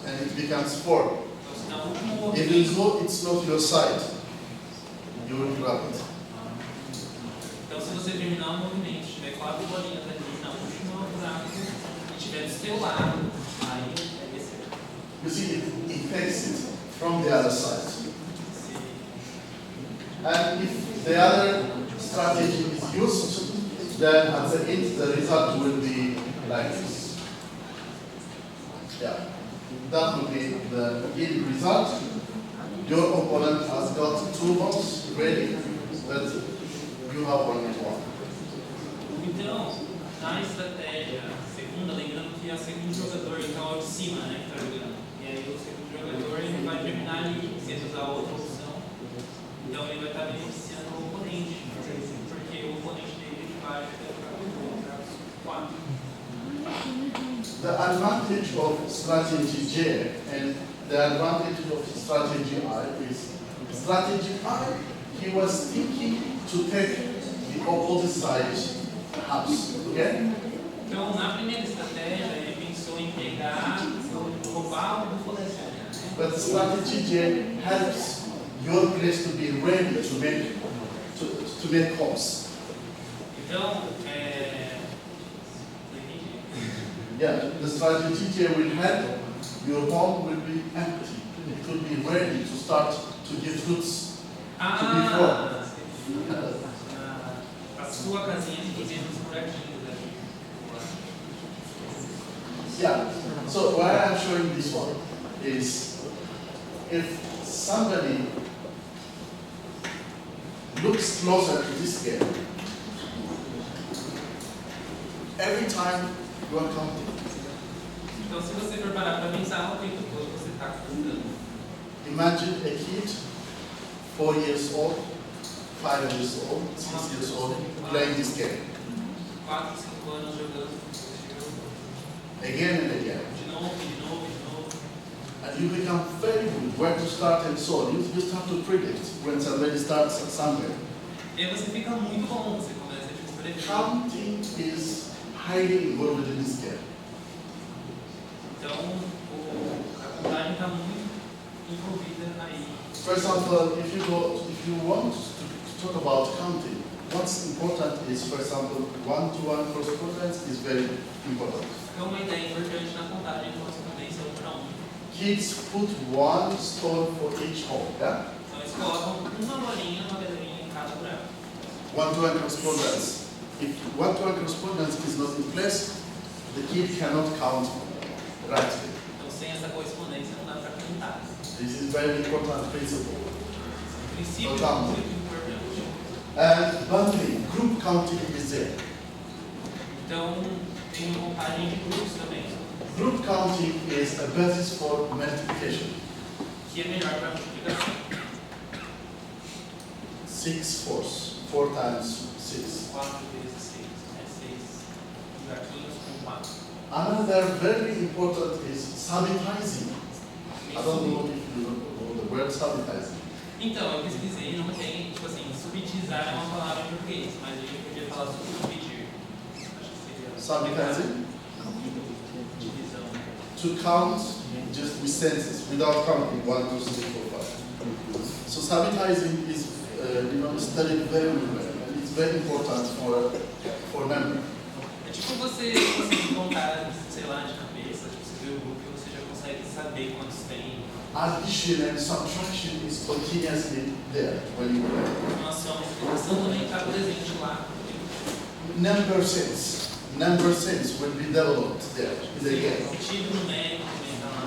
and it becomes 4. Então, se na última Even movimento, though it's not your side, you will grab it. então, se você terminar o movimento, tiver 4 bolinhas ali na última buraco e tiver do seu lado, aí é esse. You see, it takes it from the other side. And if the other strategy is used, then at the end the result will be like this. Yeah, that will be the end result. Your opponent has got 2 balls ready, but you have only 1. Então, na estratégia segunda, lembrando que é o segundo jogador, então é o de cima, né, que está jogando. E aí o segundo jogador ele vai terminar ali, se ele usar outra opção. Então ele vai estar beneficiando o oponente, porque o oponente dele vai jogar 4. The advantage of strategy J and the advantage of strategy I is strategy I, he was thinking to take the opposite side halves, okay? Então, na primeira estratégia, ele pensou em pegar, roubar o do adversário, né? But strategy J helps your place to be ready to make calls. Então, Yeah, the strategy J will help your home will be empty. It will be ready to start to give roots to be formed. A sua casinha de pequenos buraquinhos ali. Yeah, so why I'm showing this one is if somebody looks closer to this game, every time you are counting. Então, se você for parar para pensar, o tempo todo você está contando. Imagine a kid, 4 years old, 5 years old, 6 years old, playing this game 4, 5 anos jogando again and again. de novo, de novo, de novo. And you become very good where to start and so on. You start to predict when somebody starts somewhere. E aí você fica muito bom, você começa a prever. Counting is highly involved in this game. Então, a contagem está muito envolvida aí. For example, if you want to talk about counting, what's important is, for example, one-to-one correspondence is very important. Então, uma ideia importante na contagem de correspondência 1 para 1. Kids put 1 stone for each hole, yeah? Então, eles colocam uma bolinha, uma pedrinha em cada buraco. One-to-one correspondence. If one-to-one correspondence is not in place, the kid cannot count rightly. Então, sem essa correspondência, não dá para contar. This is very important principle. Princípio Então, muito importante. And bundling, group counting is there. Então, tem uma contagem de grupos também, Group counting is a basis for multiplication. que é melhor para multiplicação. 6 fourths, 4 times 6. 4 vezes 6 é 6 buraquinhos com 4. Another very important is sabitizing. I don't know if you know the word sabitizing. Então, eu pesquisei e não tem, tipo assim, subtizar é uma palavra em português, mas a gente podia falar subdividir. Acho que seria. Sabitizing? Divisão. To count just with senses, without counting 1, 2, 3, 4, 5. So sabitizing is, studied very well, and it's very important for memory. É tipo você conseguir contar, sei lá, de cabeça, tipo, você vê o grupo e você já consegue saber quantos tem. Addition and subtraction is continuously there when you play. Informação, explicação também está presente lá. Number sense will be developed there in the game. Sentido numérico também está lá.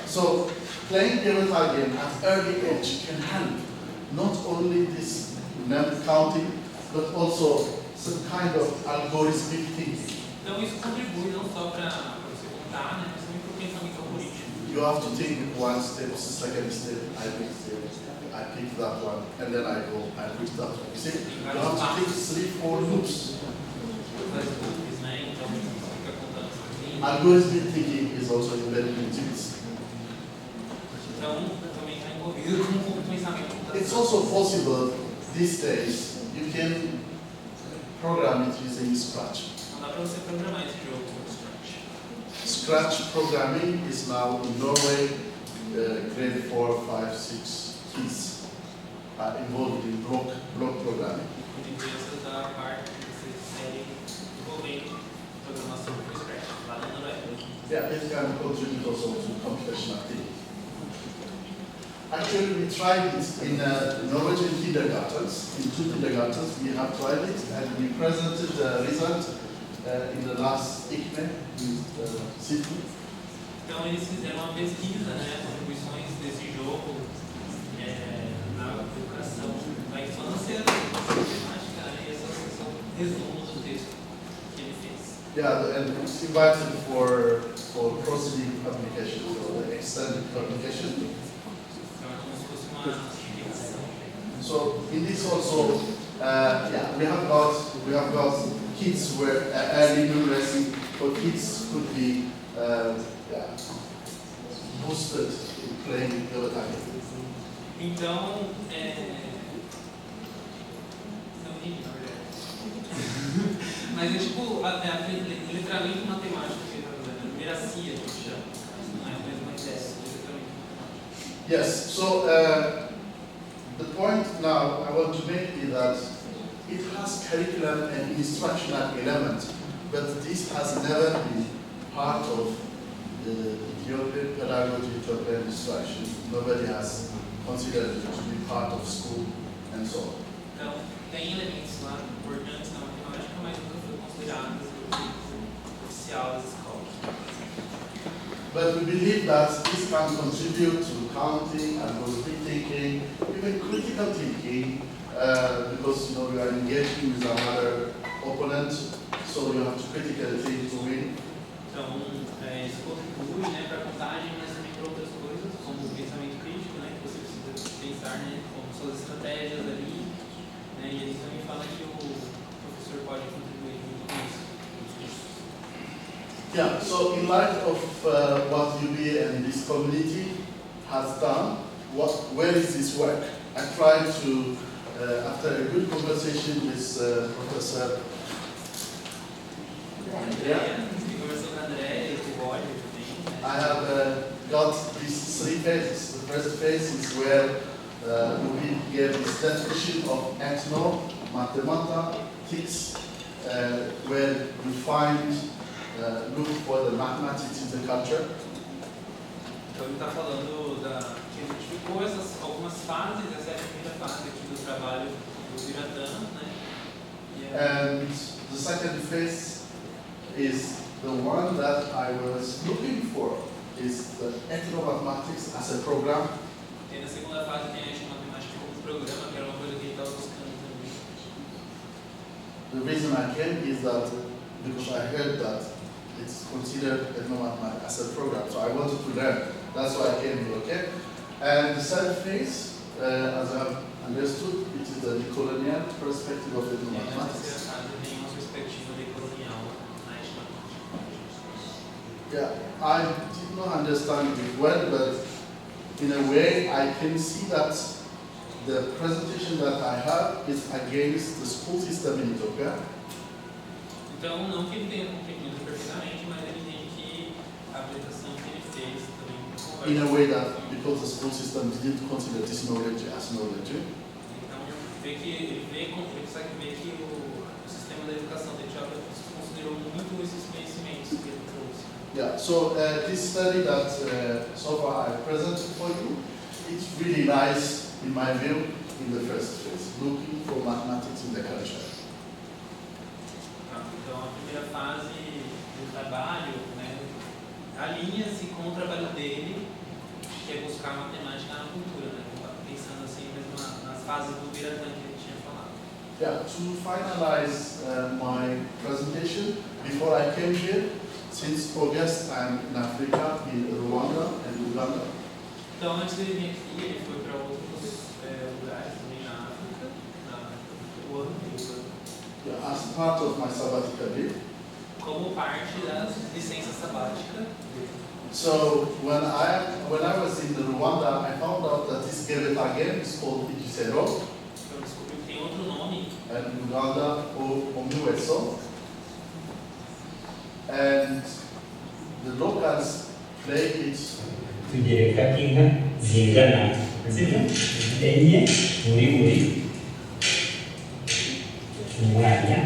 So playing pivotal game at early age can help not only this number counting, but also some kind of algorithmic thinking. Então isso contribui não só para você contar, né, mas também para o pensamento algorítmico. You have to think one step, second step, I pick that one, and then I pick that one. You see, you have to think 3, 4 loops. Mas algorithmic thinking is also embedded into this. Então, também está envolvido com o pensamento It's computacional. also possible these days you can program it using Scratch. Não dá para você programar esse jogo com Scratch. Scratch programming is now in Norway, grade 4, 5, 6 kids are involved in block programming. De crianças da parte de série envolvendo programação com Scratch, lá na Noruega. Yeah, it can contribute also to computational thinking. Actually, we tried it in Norwegian kindergartens. In 2 kindergartens, we have tried it, and we presented the result in the last ICME with Sydney. Então eles fizeram uma pesquisa, né, contribuições desse jogo na educação, na infância, na matemática, né, e esse é o resumo do texto que ele fez. Yeah, and it's invited for proceeding publication, or the extended publication. Então é como se fosse uma explicação. So in this also, yeah, we have got kids where early numeracy for kids could be yeah, boosted in playing over time. Então, não entendi, na verdade. Mas é tipo, literalmente matemática que ele está fazendo, numeracia, que chama. Não é a mesma ideia, literalmente matemática. Yes, so the point now I want to make is that it has curriculum and instructional element, but this has never been part of the Ethiopian pedagogy, Ethiopian instruction. Nobody has considered it to be part of school and so on. Então, tem elementos lá importantes na matemática, mas nunca foi considerado oficial das escolas. But we believe that this can contribute to counting, algorithmic thinking, even critical thinking, because we are engaging with another opponent, so you have to critically think to win. Então, isso contribui, né, para a contagem, mas também para outras coisas, como o pensamento crítico, né, que você precisa pensar, né, como suas estratégias ali, né, e eles também falam que o professor pode contribuir muito com isso. Yeah, so in light of what UB and this community has done, where is this work? I tried to, after a good conversation with Professor I have got these 3 phases. The first phase is where we gave this definition of ethno, mathematics, where we find, look for the mathematics in the culture. Então ele está falando que identificou algumas fases, essa é a primeira fase aqui do trabalho do Biratã, né? And the second phase is the one that I was looking for, is the ethnomathematics as a program. E na segunda fase tem a matemática como programa, que era uma coisa que ele estava buscando também. The reason I came is that because I heard that it's considered ethnomathematics as a program, so I wanted to learn. That's why I came here, okay? And the third phase, as I have understood, it is the decolonial perspective of ethnomathematics. Yeah, I did not understand it well, but in a way I can see that the presentation that I have is against the school system in Ethiopia. Então, não que ele tenha compreendido perfeitamente, mas ele entende que a apresentação que ele fez também In a way that because the school system didn't consider this knowledge as knowledge. Então, ele consegue ver que o sistema da educação da Etiópia considerou muito esses conhecimentos que ele trouxe. Yeah, so this study that so far I presented for you, it really lies, in my view, in the first phase, looking for mathematics in the culture. Então, a primeira fase do trabalho, né, alinha-se com o trabalho dele, que é buscar matemática na cultura, né, pensando assim mesmo nas fases do Biratã que ele tinha falado. Yeah, to finalize my presentation, before I came here, since August I'm in Africa, in Rwanda and Uganda. Então, antes dele vir aqui, ele foi para outros lugares também na África, na Ruanda e Uganda. Yeah, as part of my sabbatical leave. como parte da licença sabática. So when I was in Rwanda, I found out that this Geleta game is called Igisero, Eu descobri que tem outro nome, and Uganda Omueso. And the locals play it. tugereka inka zingana sibyo enye buri umwanya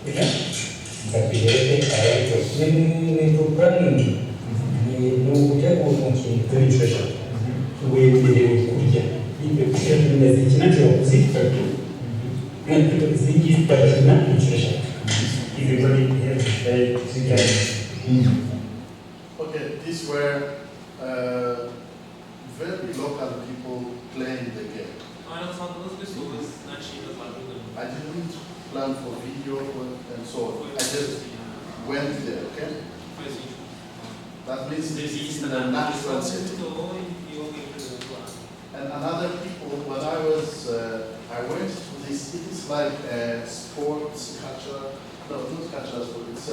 sibyo batugereke ariko ni programming ni uburyo bw'umukino tubifasha wemerewe kurya ibyo kurya bimeze ikinacyo kuzitatu natwe zigifasha inshuro eshatu everybody has together. Okay, these were very local people playing the game. então eram só duas pessoas nativas lá jogando. I didn't plan for video and so on. I just went there, okay? Foi assim, That means it's entrevista, in a né? natural Só setting. visitou e viu alguém jogando lá. And another people, when I went to this, it is like a sports culture, no, not culture, it's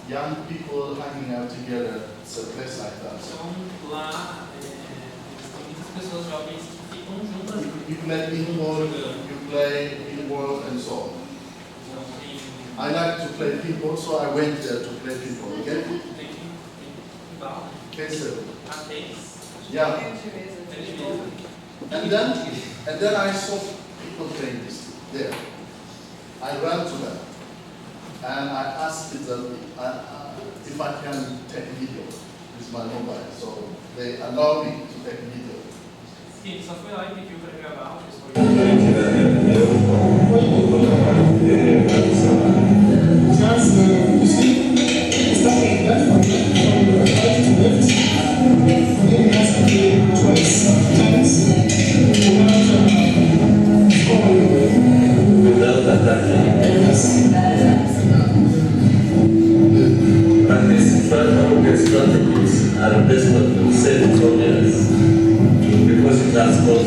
young people hanging out together. It's a place like that. Então lá tem muitas pessoas jovens que ficam juntas. You play pinball, you play pinball and so on. Então tem I like to play pinball, so I went there to play pinball, okay? bala, Okay, so, tênis, yeah. tênis de mesa. And then I saw people playing this there. I ran to them and I asked them if I can take video with my mobile. So they allowed me to take video. Sim, ele só foi lá e pediu para gravar, o pessoal. Strategies are desperate to save its audience because it has cost.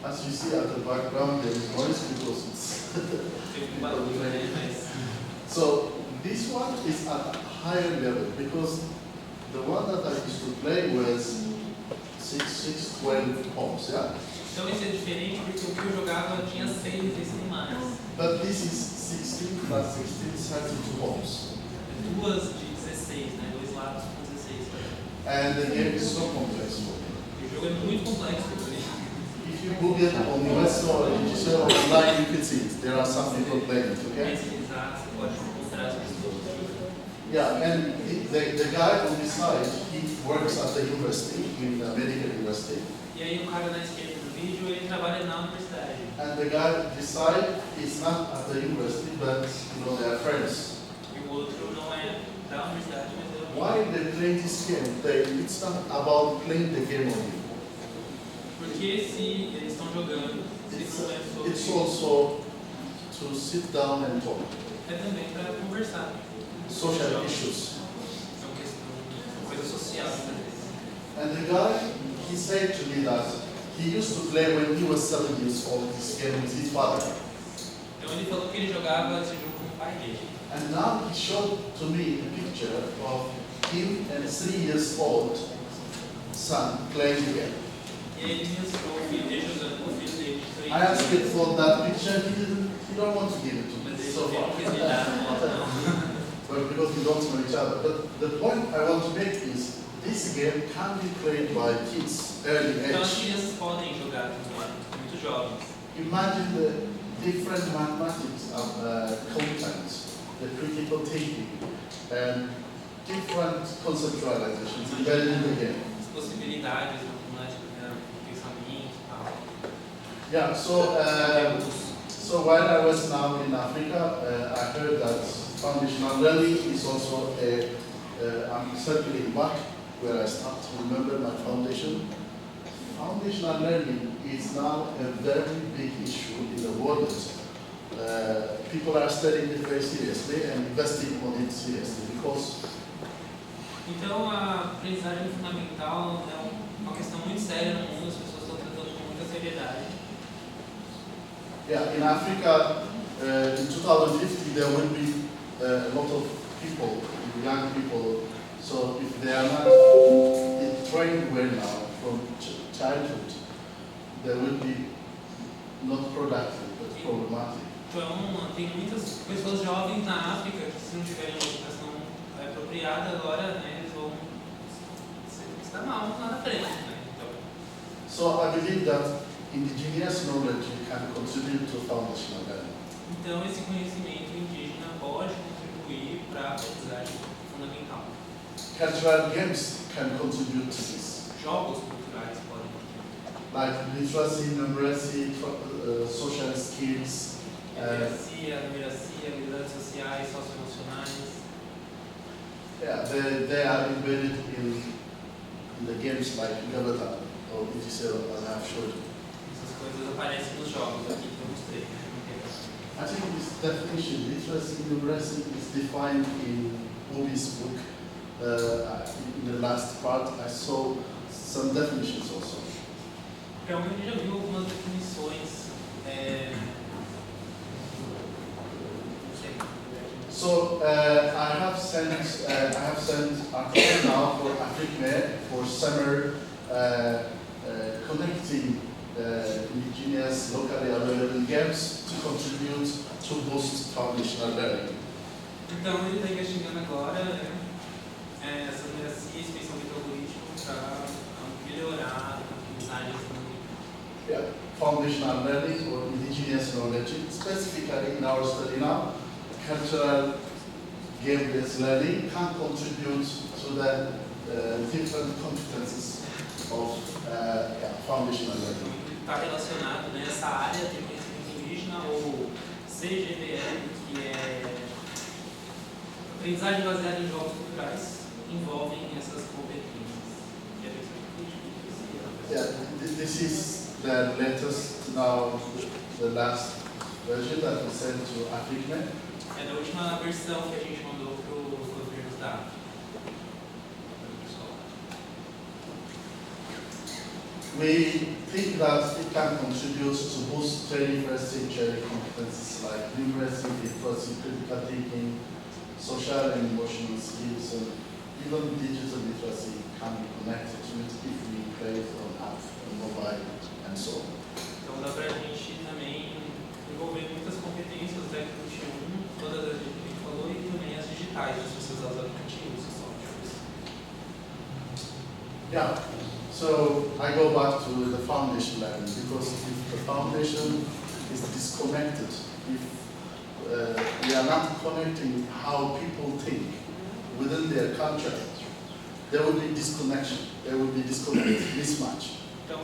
As you see at the background, there is noise because it's. Teve barulho ali, mas So this one is at a higher level because the one that I used to play was 12 homes, yeah? então esse é diferente porque o que eu jogava tinha 6 vezes mais. But this is 16 plus 16, 32 homes. Duas de 16, né? Dois lados com 16. And the game is so complex for me. O jogo é muito complexo para mim. If you Google on the website or digital online, you can see it. There are some people playing it, okay? Pesquisar, você pode encontrar as pessoas. Yeah, and the guy on this side, he works at the university, in the medical university. E aí o cara na esquerda do vídeo, ele trabalha na universidade. And the guy this side is not at the university, but they are friends. E o outro não é da universidade, mas é do Why they play this game? It's not about playing the game only. Porque se eles estão jogando, se não é sobre... It's also to sit down and talk. É também para conversar. Social issues. São coisa social, muitas vezes. And the guy, he said to me that he used to play when he was 7 years old this game with his father. Então ele falou que ele jogava esse jogo com o pai dele. And now he showed to me a picture of him and 3 years old son playing the game. E aí ele mostrou o filho dele jogando com o filho dele de 3 I asked him for that picture, he don't want to give it to me Mas ele so não far. quis me dar a foto, não. But because we don't know each other. But the point I want to make is this game can be played by kids early Então as age. crianças podem jogar também, muito jovens. Imagine the different mathematics content, the critical thinking, and different conceptualizations embedded in the game. As possibilidades matemáticas, né, pensamento e tal. Yeah, so while I was now in Africa, I heard that foundational learning is also I'm circling back where I start to remember my foundation. Foundational learning is now a very big issue in the world. People are studying it very seriously and investing on it seriously because Então a aprendizagem fundamental é uma questão muito séria no mundo, as pessoas estão tratando com muita seriedade. Yeah, in Africa, in 2050, there will be a lot of people, young people. So if they are not trained well now from childhood, they will be not productive but problematic. Então, tem muitas pessoas jovens na África que, se não tiverem uma educação apropriada, agora, né, eles vão se dar mal lá na frente. Né? Então, So I believe that indigenous knowledge can contribute to foundational learning. então, esse conhecimento indígena pode contribuir para a aprendizagem fundamental. Cultural games can contribute to this, Jogos culturais podem contribuir. like literacy, numeracy, social skills. Numeracia, habilidades sociais, socioemocionais. Yeah, they are embedded in the games like Gabata or ETCL, as I have showed you. Essas coisas aparecem nos jogos aqui que eu mostrei. I think this definition, literacy, numeracy, is defined in Bobby's book. In the last part, I saw some definitions also. Então, a gente já viu algumas definições. So I have sent article now for AfricMed for summer connecting indigenous locally available games to contribute to boost foundational learning. Então, ele está investigando agora essa numeracia, expansão de algoritmo para melhorar a aprendizagem. Yeah, foundational learning or indigenous knowledge, specifically in our study now, cultural game-based learning can contribute to the different competences of foundational learning. Está relacionado nessa área de conhecimento indígena, ou CGBL, que é aprendizagem baseada em jogos culturais, envolvem essas competências. Yeah, this is the latest now, the last version that we sent to AfricMed. É da última versão que a gente mandou para os governos da África. We think that it can contribute to boost 21st century competencies like numeracy, literacy, critical thinking, social and emotional skills, and even digital literacy can be connected to it if we play it on app, on mobile, and so on. Então dá para a gente também envolver muitas competências do século XXI, todas as que a gente falou, e também as digitais, as pessoas usam os aplicativos e softwares. Yeah, so I go back to the foundation learning, because if the foundation is disconnected, if we are not connecting how people think within their culture, there will be disconnection, there will be mismatch. Então,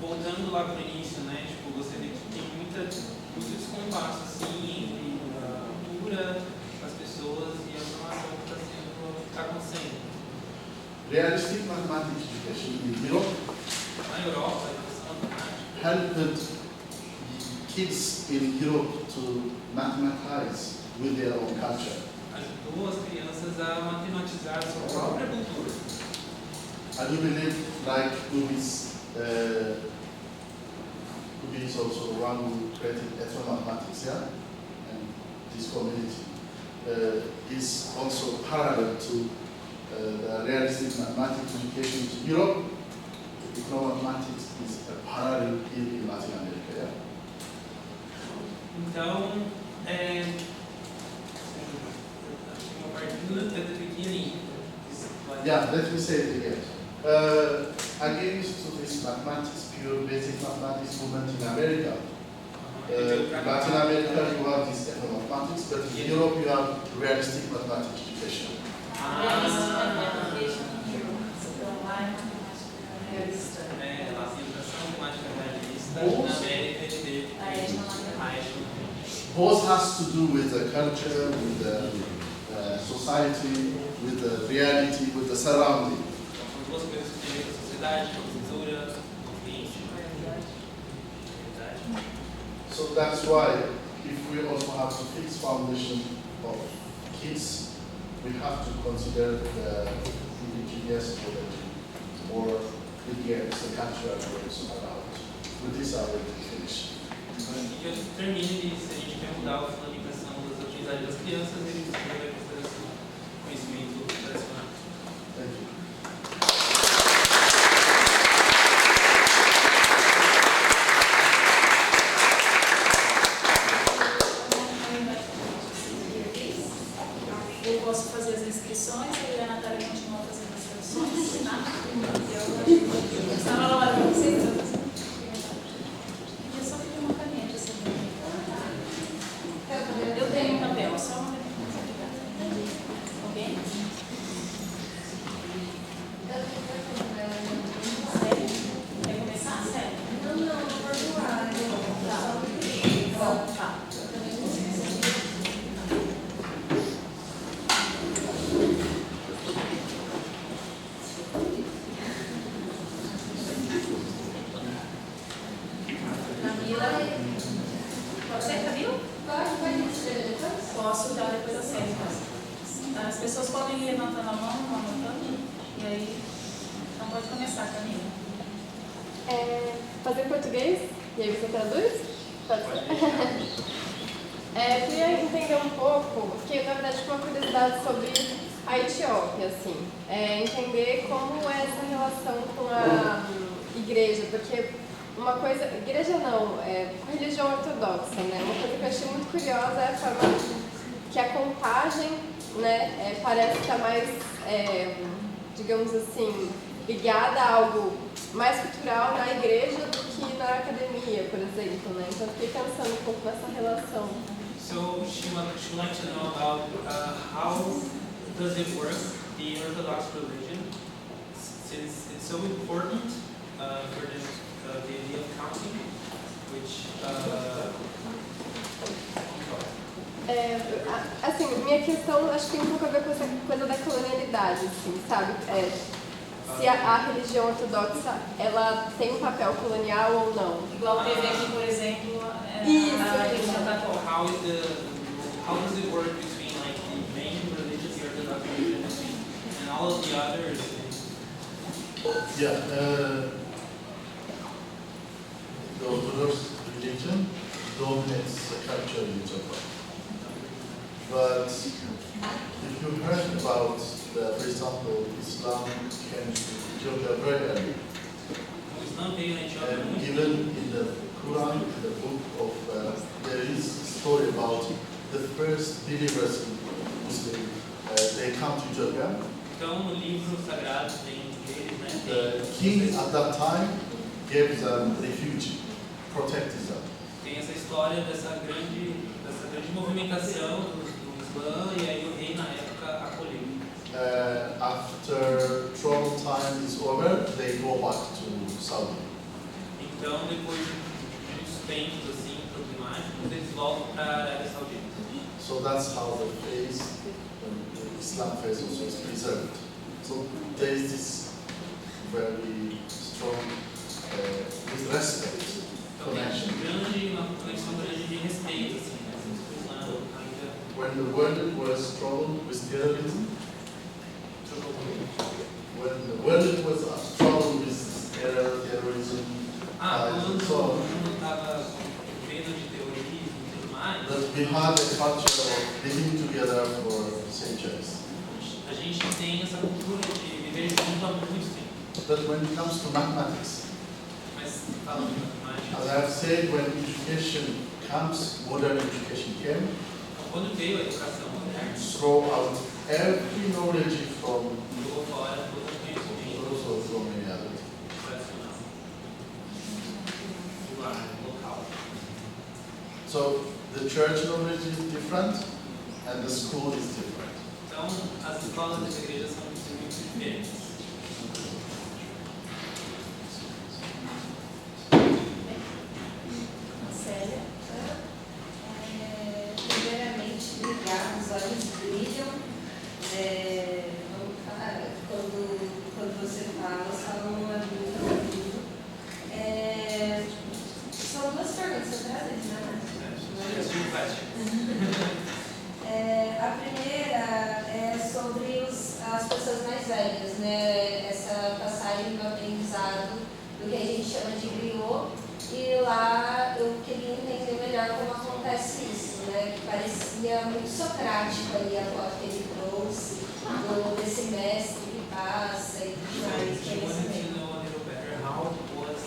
voltando lá para o início, né, tipo, você vê que tem muito descompasso assim, entre a cultura, as pessoas e a informação que está acontecendo. Realistic mathematics education in Europe Na Europa, a educação matemática helped kids in Europe to mathematize with their own culture. ajudou as crianças a matematizar a sua própria cultura. I do believe, like Ubis is also one who created ethnomathematics, yeah? And this community is also parallel to the realistic mathematics education in Europe. Ethnomathematics is a parallel here in Latin America, yeah? Então, uma parte da pequenininha. Yeah, let me say it again. Against to this mathematics, pure basic mathematics movement in America. Latin America, you have this mathematics, but in Europe, you have realistic mathematics education. Lá a educação matemática realista, na América ele teve Both has to do with the culture, with the society, with the reality, with the surrounding. São duas coisas que têm a ver com a sociedade, com a cultura, com o ambiente, com a realidade. So that's why, if we also have to fix foundation of kids, we have to consider the indigenous knowledge or the games, the cultural games around. With this, I will finish. E que eu termine de, se a gente quer mudar a fundamentação das atividades das crianças, ele vai precisar desse conhecimento tradicional. Thank you. Eu posso fazer as inscrições e a Natália continua fazendo as traduções, tá? Eu estava na hora para vocês. Eu só queria uma caneta, assim. Eu tenho um papel, só uma caneta. Ok? Sério? Quer começar? Sério? Não, pode lá. Tá. Camila. Pode ser, Camila? Pode escrever depois? Posso, já depois eu sei. As pessoas podem ir levantando a mão, anotando, e aí. Então pode começar, Camila. Fazer em português? E aí você traduz? Pode ser. Eu queria entender um pouco, porque na verdade tinha uma curiosidade sobre a Etiópia, assim. Entender como é essa relação com a igreja, porque uma coisa, igreja não, a religião ortodoxa, né? Uma coisa que eu achei muito curiosa é a forma que a contagem, né, parece estar mais, digamos assim, ligada a algo mais cultural na igreja do que na academia, por exemplo, né? Então eu fiquei pensando um pouco nessa relação. So she would like to know about how does it work, the Orthodox religion, since it's so important for the idea of counting, which Assim, minha questão acho que tem um pouco a ver com essa coisa da colonialidade, assim, sabe? Se a religião ortodoxa, ela tem um papel colonial ou não. Igual teve aqui, por exemplo, Isso. a religião católica. how does it work between like the main religion, the Orthodox religion, and all of the others? Yeah, the Orthodox religion dominates the culture in Japan. But if you heard about, for example, Islam came to Ethiopia very early. O Islã veio na Etiópia And muito even in the Quran, in the book of, there is a story about the first believers in Muslim. They come to Ethiopia. Então, no livro sagrado tem deles, né? The king at that time gave them refuge, protected them. Tem essa história dessa grande movimentação do Islã e aí o rei na época acolheu. After trouble time is over, they go back to Saudi. Então, depois de uns tempos assim problemáticos, eles voltam para a Arábia Saudita. So that's how the faith, the Islam faith also is preserved. So there is this very strong, with respect, Então, connection. tem uma conexão grande de respeito, assim, né? O Islã ainda When the world was troubled with terrorism, when the world was troubled with terrorism, quando so todo mundo estava vendo de terrorismo e tudo mais, that we had a culture of living together for centuries. a gente tem essa cultura de viver junto há muito tempo. But when it comes to mathematics, Mas falando de matemática, as I have said, when education comes, modern education came, quando veio a educação moderna, throw out every knowledge from jogou fora todo o conhecimento also from many others. tradicional, popular, local. So the church knowledge is different and the school is different. Então, as escolas das igrejas são muito diferentes. Célia. Primeiramente, obrigada, os olhos brilham. Quando você fala, o salão é muito lindo. São duas perguntas atrás, né? A primeira é sobre as pessoas mais velhas, né? era muito socrática ali a qual que ele trouxe, desse mestre que passa e tudo mais. She wanted to know a little better how was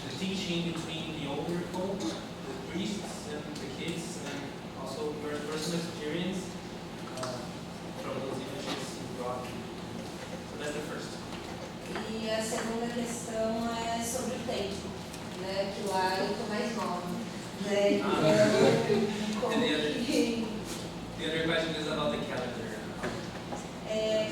the teaching between the older folk, the priests and the kids, and also your personal experience from those images you brought. So that's the first. E a segunda questão é sobre o tempo, né? Que lá eu tô mais nova, né? Então, como que... The other question is about the calendar.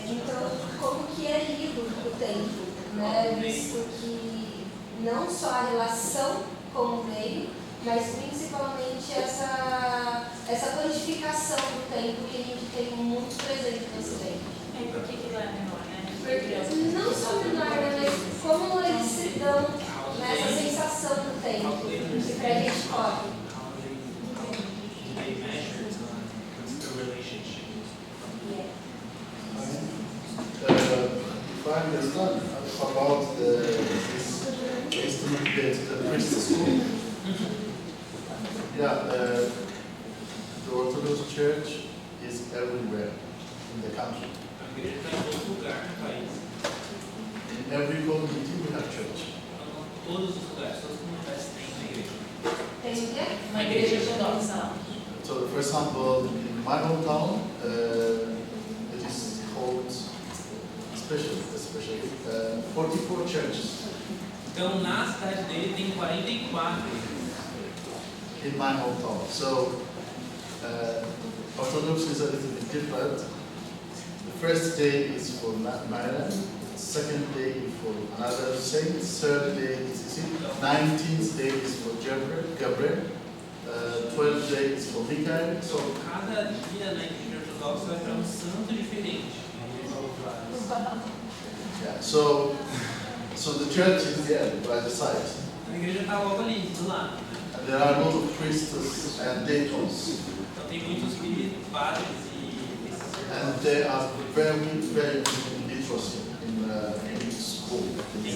Então, como que é lido o tempo, né? Visto que não só a relação com o meio, mas principalmente essa codificação do tempo que a gente tem muito presente no Ocidente. Por que lá é menor, né? Não só menor, né? Mas como eles se dão nessa sensação do tempo que pra gente corre. They measured the relationship. If I understand about this instrument that the priests do, yeah, the Orthodox Church is everywhere in the country. A igreja está em todo lugar no país. In every community we have church. Então, todos os lugares, todas as comunidades têm uma igreja. Tem o quê? Uma igreja ortodoxa. So, for example, in my hometown, it is called, especially 44 churches. Então, na cidade dele tem 44 igrejas. In my hometown. So, Orthodox is a little bit different. The first day is for Marian, second day is for another saint, third day is 19th day is for Gabriel, 12th day is for Michael. So, Cada dia na igreja ortodoxa vai para um santo diferente. yeah, so the church is there by the side. A igreja está logo ali, do lado. And there are a lot of priests and deacons. Então tem muitos padres e And they are very, very good literacy in school. In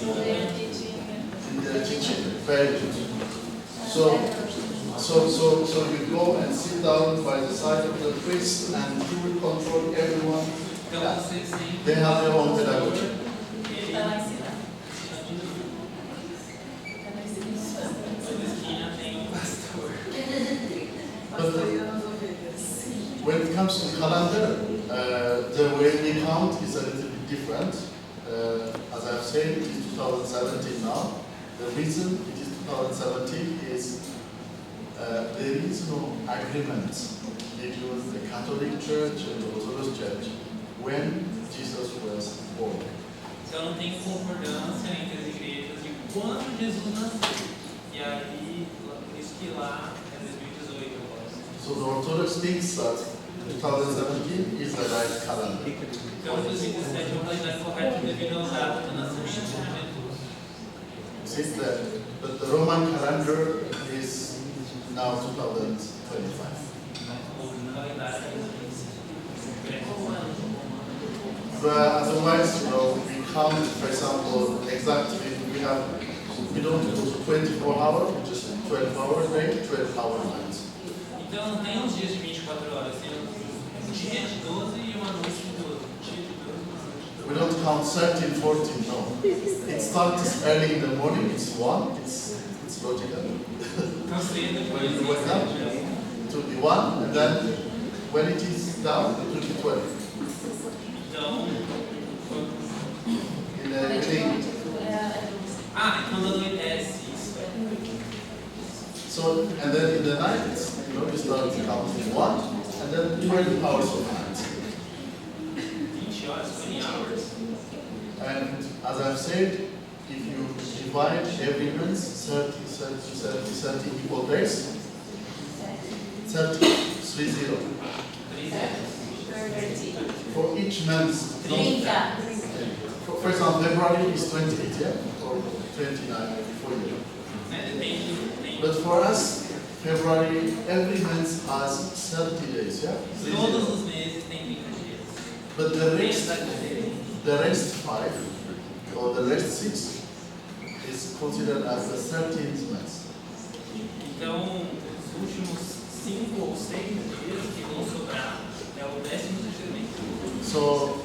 their teaching, very good. So you go and sit down by the side of the priest, and he will control everyone. então Yeah. você sempre They have their own pedagogy. Está lá ensinando. toda esquina tem pastor. When it comes to calendar, the way we count is a little bit different. As I've said, it is 2017 now. The reason it is 2017 is there is no agreement between the Catholic Church and the Orthodox Church when Jesus was born. Então não tem concordância entre as igrejas de quando Jesus nasceu. E aí, por isso que lá é 2018 eu gosto. So the Orthodox thinks that 2017 is the right calendar. Então 2017 é uma validade correta devido ao data do nascimento de Jesus. Since the Roman calendar is now 2025. Validade But otherwise, we count, for example, exactly, we don't do 24 hours, just 12 hours day, 12 hour nights. Então não tem uns dias de 24 horas, tem um dia de 12 e uma noite de 12. Um dia de 12 e uma noite de 12. We don't count 13, 14, no. It starts early in the morning, it's 1, it's logical. Então cedo, When depois you wake up, it will be 1, and then when it is down, it will be 12. Então, In the evening, quando anoitece, isso é. so, and then in the night, you start counting 1, and then 12 hours of night. 20 horas, 20 hours. And as I've said, if you divide every month 30 equal days, 30. For each month, for example, February is 28, yeah? Or 29, for you. But for us, February, every month has 30 days, yeah? Todos os meses tem 20 dias. But the rest 5, or the rest 6, is considered as the 13th month. Então, os últimos 5 ou 6 dias que vão sobrar é o 13º mês. So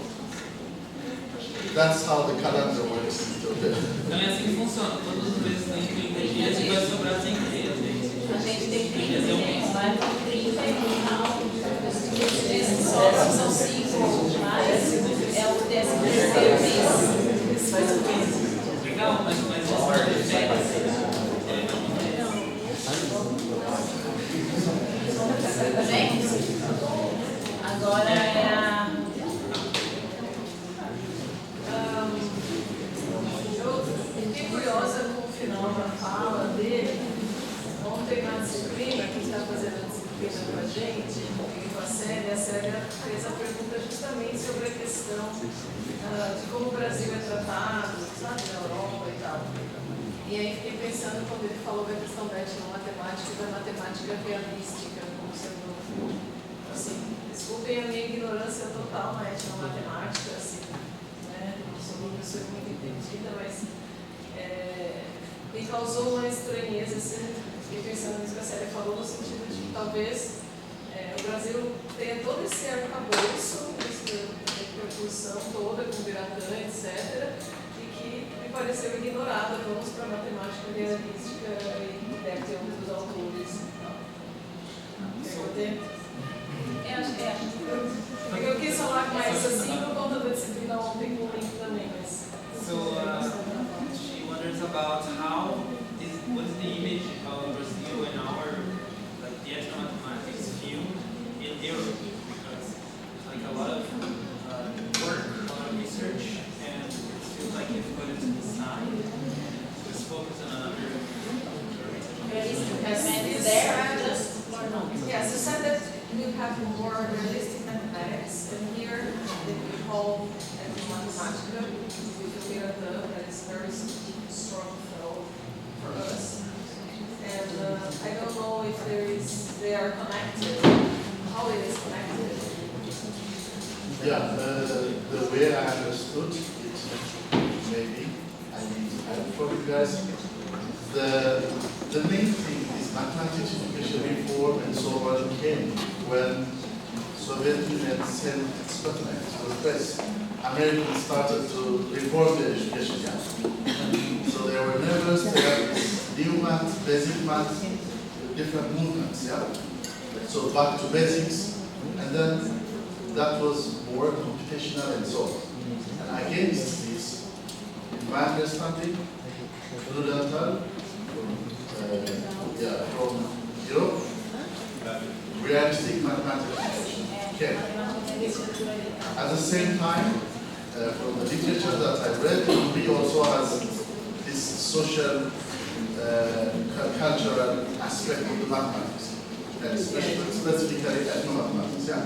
that's how the calendar works in Ethiopia. Então é assim que funciona. Todos os meses tem 30 dias e vai sobrar 5 dias. A gente tem 30 dias, vai com 30 e no final, os dias que sobram são 5 ou mais, é o 13º mês. Faz o mês. Legal, mas essa férias. Bem, agora é a. Eu fiquei curiosa com o final da fala dele. Ontem na disciplina, que está fazendo a disciplina com a gente, com a Célia fez a pergunta justamente sobre a questão de como o Brasil é tratado, sabe, na Europa e tal. E aí fiquei pensando quando ele falou da questão da etnomatemática e da matemática realística, como sendo, assim, desculpem a minha ignorância total na etnomatemática, assim, né, não sou uma pessoa muito entendida, mas me causou uma estranheza, assim, fiquei pensando nisso que a Célia falou, no sentido de que talvez o Brasil tenha todo esse arcabouço, essa repercussão toda com Biratã, etc., me pareceu ignorada, vamos para a matemática realística e deve ter outros autores. Eu quis falar mais assim por conta da disciplina ontem com o link também, mas... So she wonders about what is the image of Brazil and our, like, the ethnomathematics view in Europe, because like a lot of work, a lot of research, and it feels like it's put it to the side. Just focus on another. Is there just or not? Yes, you said that you have more realistic mathematics, and here that we call Mathematica, with Biratã, that is very strong flow for us. And I don't know if they are connected, how it is connected. Yeah, the way I understood it, maybe, I need to add for you guys, the main thing is mathematics education reform and so on came when Soviet Union sent Sputnik to the press. Americans started to reform their education. So they were nervous, they had new math, basic math, different movements, yeah? So back to basics, and then that was more computational and so on. And against this, in my understanding, Rudenthal, from Europe, realistic mathematics came. At the same time, from the literature that I read, he also has this social, cultural aspect of the mathematics, and specifically ethnomathematics. Yeah?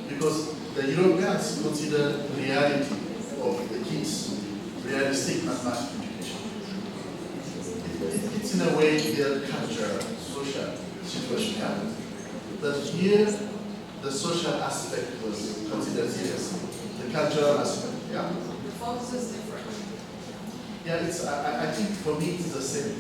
Because the Europeans consider reality of the kids realistic mathematical education. It's in a way their cultural, social situation. Yeah? But here, the social aspect was considered seriously. The cultural aspect, yeah? The focus is different. Yeah, I think for me it's the same.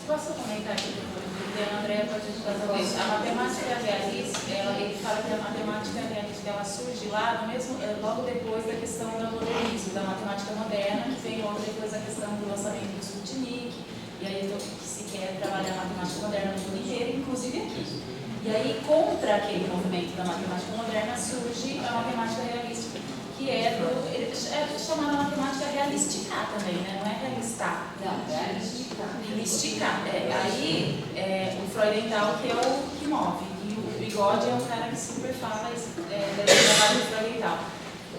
Posso comentar aqui, porque a Andrea pode ajudar talvez. A matemática realista, ele fala que a matemática realista ela surge lá no mesmo, logo depois da questão do modernismo, da matemática moderna, que vem logo depois da questão do lançamento do Sputnik, e aí se quer trabalhar a matemática moderna no mundo inteiro, inclusive aqui. E aí, contra aquele movimento da matemática moderna, surge a matemática realística, que é chamada matemática realística também, né? Não é realistar. Não, realística. Realística. Aí, o Freudenthal que é o que move, e o Bigode é o cara que super fala desse trabalho do Freudenthal.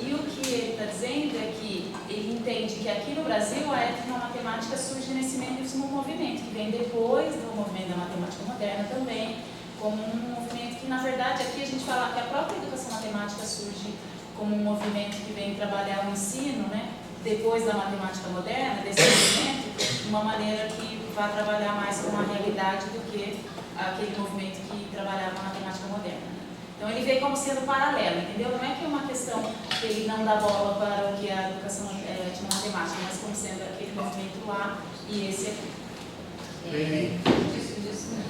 E o que ele está dizendo é que ele entende que aqui no Brasil a etnomatemática surge nesse mesmo movimento, que vem depois do movimento da matemática moderna também, como um movimento que, na verdade, aqui a gente fala que a própria educação matemática surge como um movimento que vem trabalhar o ensino, né, depois da matemática moderna, desse movimento, de uma maneira que vai trabalhar mais com a realidade do que aquele movimento que trabalhava a matemática moderna. Então ele vê como sendo paralelo, entendeu? Não é que é uma questão que ele não dá bola para o que a educação matemática, mas como sendo aquele movimento lá e esse aqui. Maybe.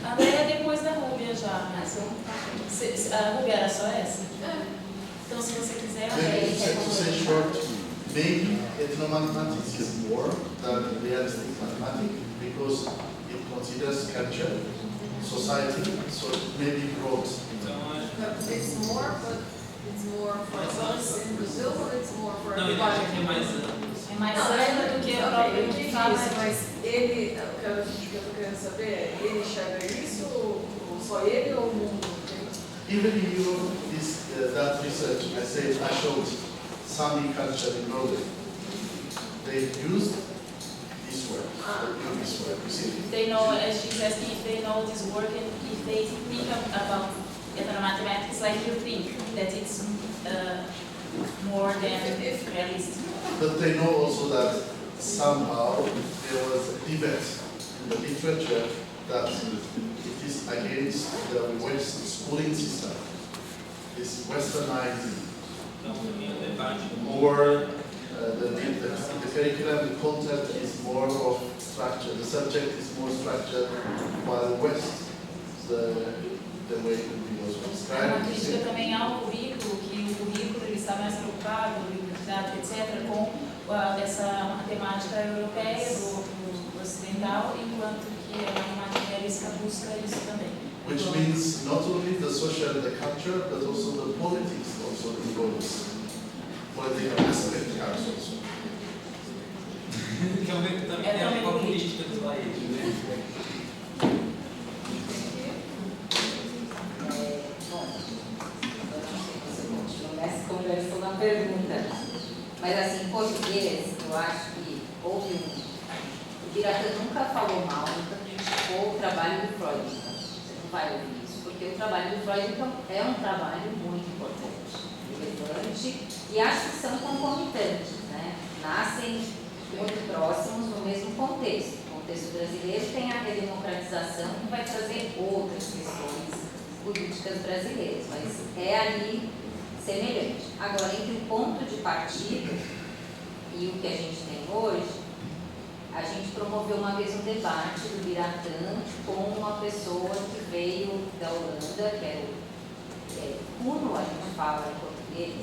A Andrea é depois da Rúbia já, mas a Rúbia era só essa? Então se você quiser, Maybe Andrea. to say short, maybe ethnomathematics is more than realistic mathematics because it considers culture, society, so maybe broad. Então, acho It's more, but it's more for us in Brazil or it's more for não, ele acha que é everybody? mais amplo. É mais Não, amplo do que a própria eu entendi fala. isso, mas ele, o que eu tô querendo saber é, ele enxerga isso, ou só ele ou o mundo? Even in Europe, that research, I showed Sami culture in Norway. They used this word, this word, you see? If they know, as she's asking, if they know this work and if they think about ethnomathematics like you think, that it's more than realistic. But they know also that somehow there was a debate in the literature that it is against the West schooling system, this westernized, Então, também o debate or the curriculum, the content is more of structure, the subject is more structured, while West, the way it was Uma described. crítica também ao currículo, que o currículo ele está mais preocupado, o livro didático, etc., com essa matemática europeia do ocidental, enquanto que a matemática realista busca isso também. Which means not only the social and the culture, but also the politics also involves. Political aspect counts also. que também tem a ver com a política do país, né? Bom, eu não sei se você continua nessa conversa na pergunta, mas assim, em português, eu acho que houve o Biratã nunca falou mal, nunca criticou o trabalho do Freud. Você não vai ouvir isso, porque o trabalho do Freud é um trabalho muito importante, relevante, e acho que são concomitantes, né? Nascem muito próximos no mesmo contexto. O contexto brasileiro tem a redemocratização que vai trazer outras questões políticas brasileiras, mas é ali semelhante. Agora, entre o ponto de partida e o que a gente tem hoje, a gente promoveu uma vez um debate do Biratã com uma pessoa que veio da Holanda, que é o Kuno, a gente fala em português,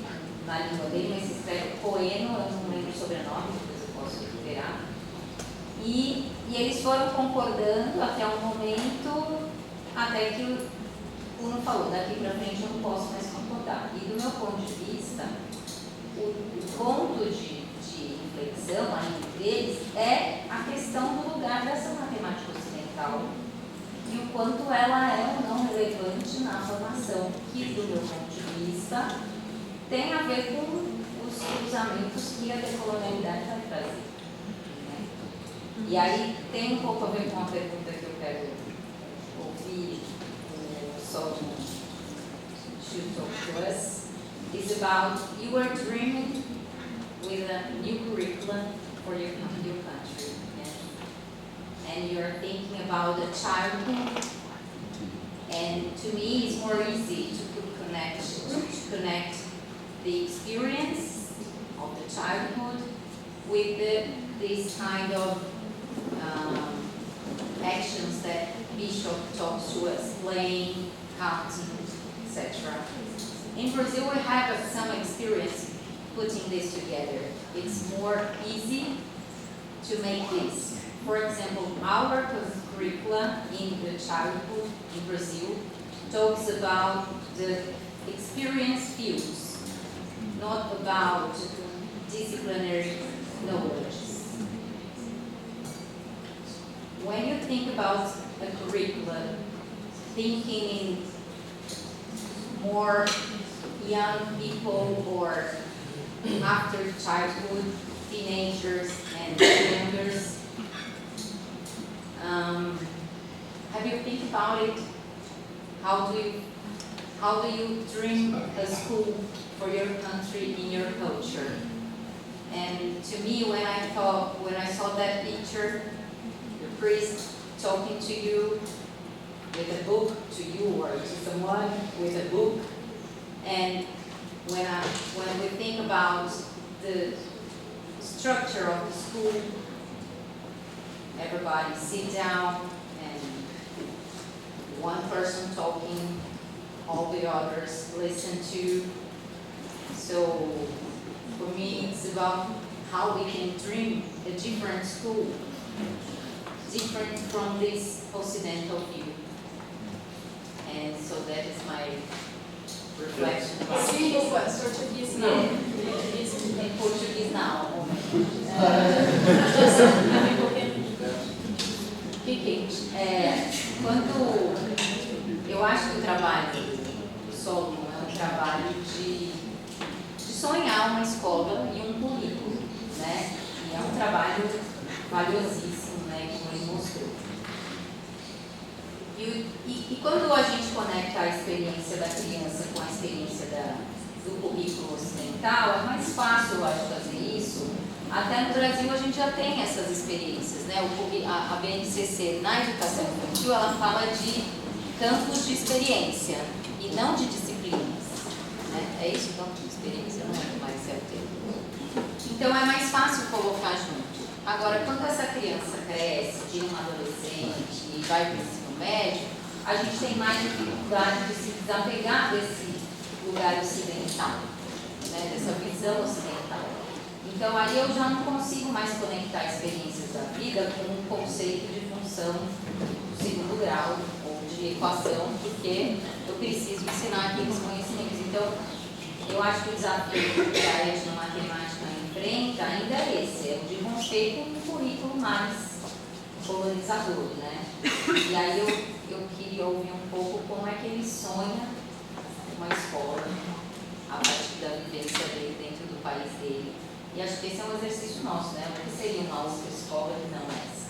na língua dele, mas se escreve Coeno, eu não lembro o sobrenome, depois eu posso recuperar. E eles foram concordando até um momento, até que o Kuno falou, daqui para frente eu não posso mais concordar. E do meu ponto de vista, o ponto de inflexão aí deles é a questão do lugar dessa matemática ocidental e o quanto ela é ou não relevante na formação, que do meu ponto de vista tem a ver com os cruzamentos que a decolonialidade vai trazer. Né? E aí tem um pouco a ver com a pergunta que eu quero ouvir o Solomon to talk to us. It's about you were dreaming with a new curriculum for your country, and you're thinking about the childhood. And to me, it's more easy to connect the experience of the childhood with this kind of actions that Bishop talks to us, playing, counting, etc. In Brazil, we have some experience putting this together. It's more easy to make this. For example, our curricula in the childhood in Brazil talks about the experience fields, not about disciplinary knowledge. When you think about a curriculum, thinking in more young people or after childhood, teenagers and youngers, have you think about it? How do you dream a school for your country in your culture? And to me, when I saw that picture, the priest talking to you with a book, to you or to someone with a book, and when we think about the structure of the school, everybody sit down, one person talking, all the others listen to. So for me, it's about how we can dream a different school, different from this Occidental view. And so that is my reflection. Sim, português não. Em português não. Quando eu acho que o trabalho do Solomon é um trabalho de sonhar uma escola e um currículo, né? E é um trabalho valiosíssimo, né? Como ele mostrou. E quando a gente conecta a experiência da criança com a experiência do currículo ocidental, é mais fácil, eu acho, fazer isso. Até no Brasil a gente já tem essas experiências, né? A BNCC na educação infantil, ela fala de campos de experiência e não de disciplinas, né? É isso, campo de experiência, não é mais é o termo. Então é mais fácil colocar junto. Agora, quando essa criança cresce, vira uma adolescente e vai para o ensino médio, a gente tem mais dificuldade de se desapegar desse lugar ocidental, né? Dessa visão ocidental. Então aí eu já não consigo mais conectar experiências da vida com um conceito de função do segundo grau ou de equação, porque eu preciso ensinar aqueles conhecimentos. Então, eu acho que o desafio que a etnomatemática enfrenta ainda é esse, é o de romper com um currículo mais colonizador, né? E aí eu queria ouvir um pouco como é que ele sonha uma escola a partir da vivência dele dentro do país dele. E acho que esse é um exercício nosso, né? O que seria uma outra escola que não essa?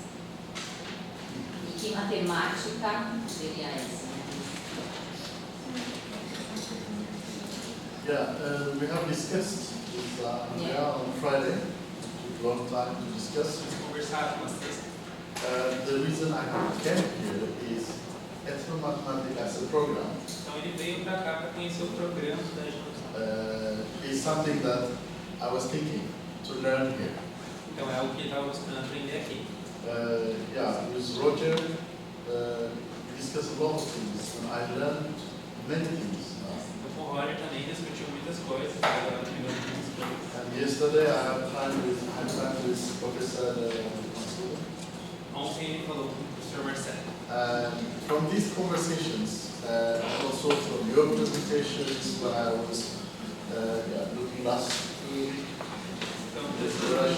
E que matemática seria essa? Yeah, we have discussed with Andrea on Friday. Took a long time to discuss. Conversaram bastante. The reason I came here is Ethnomathematics as a program Então ele veio para cá para conhecer o programa da Etnomathematics. is something that I was thinking to learn here. Então é algo que ele estava buscando aprender aqui. Yeah, with Roger, we discussed a lot of things, and I learned many things. Então com o Roger também discutiu muitas coisas, agora pegou muitas coisas. And yesterday I had time with Professor Mansour. Ontem ele falou com o professor Marcelo. From these conversations, also from your presentations, when I was looking last week, Então, das discussões,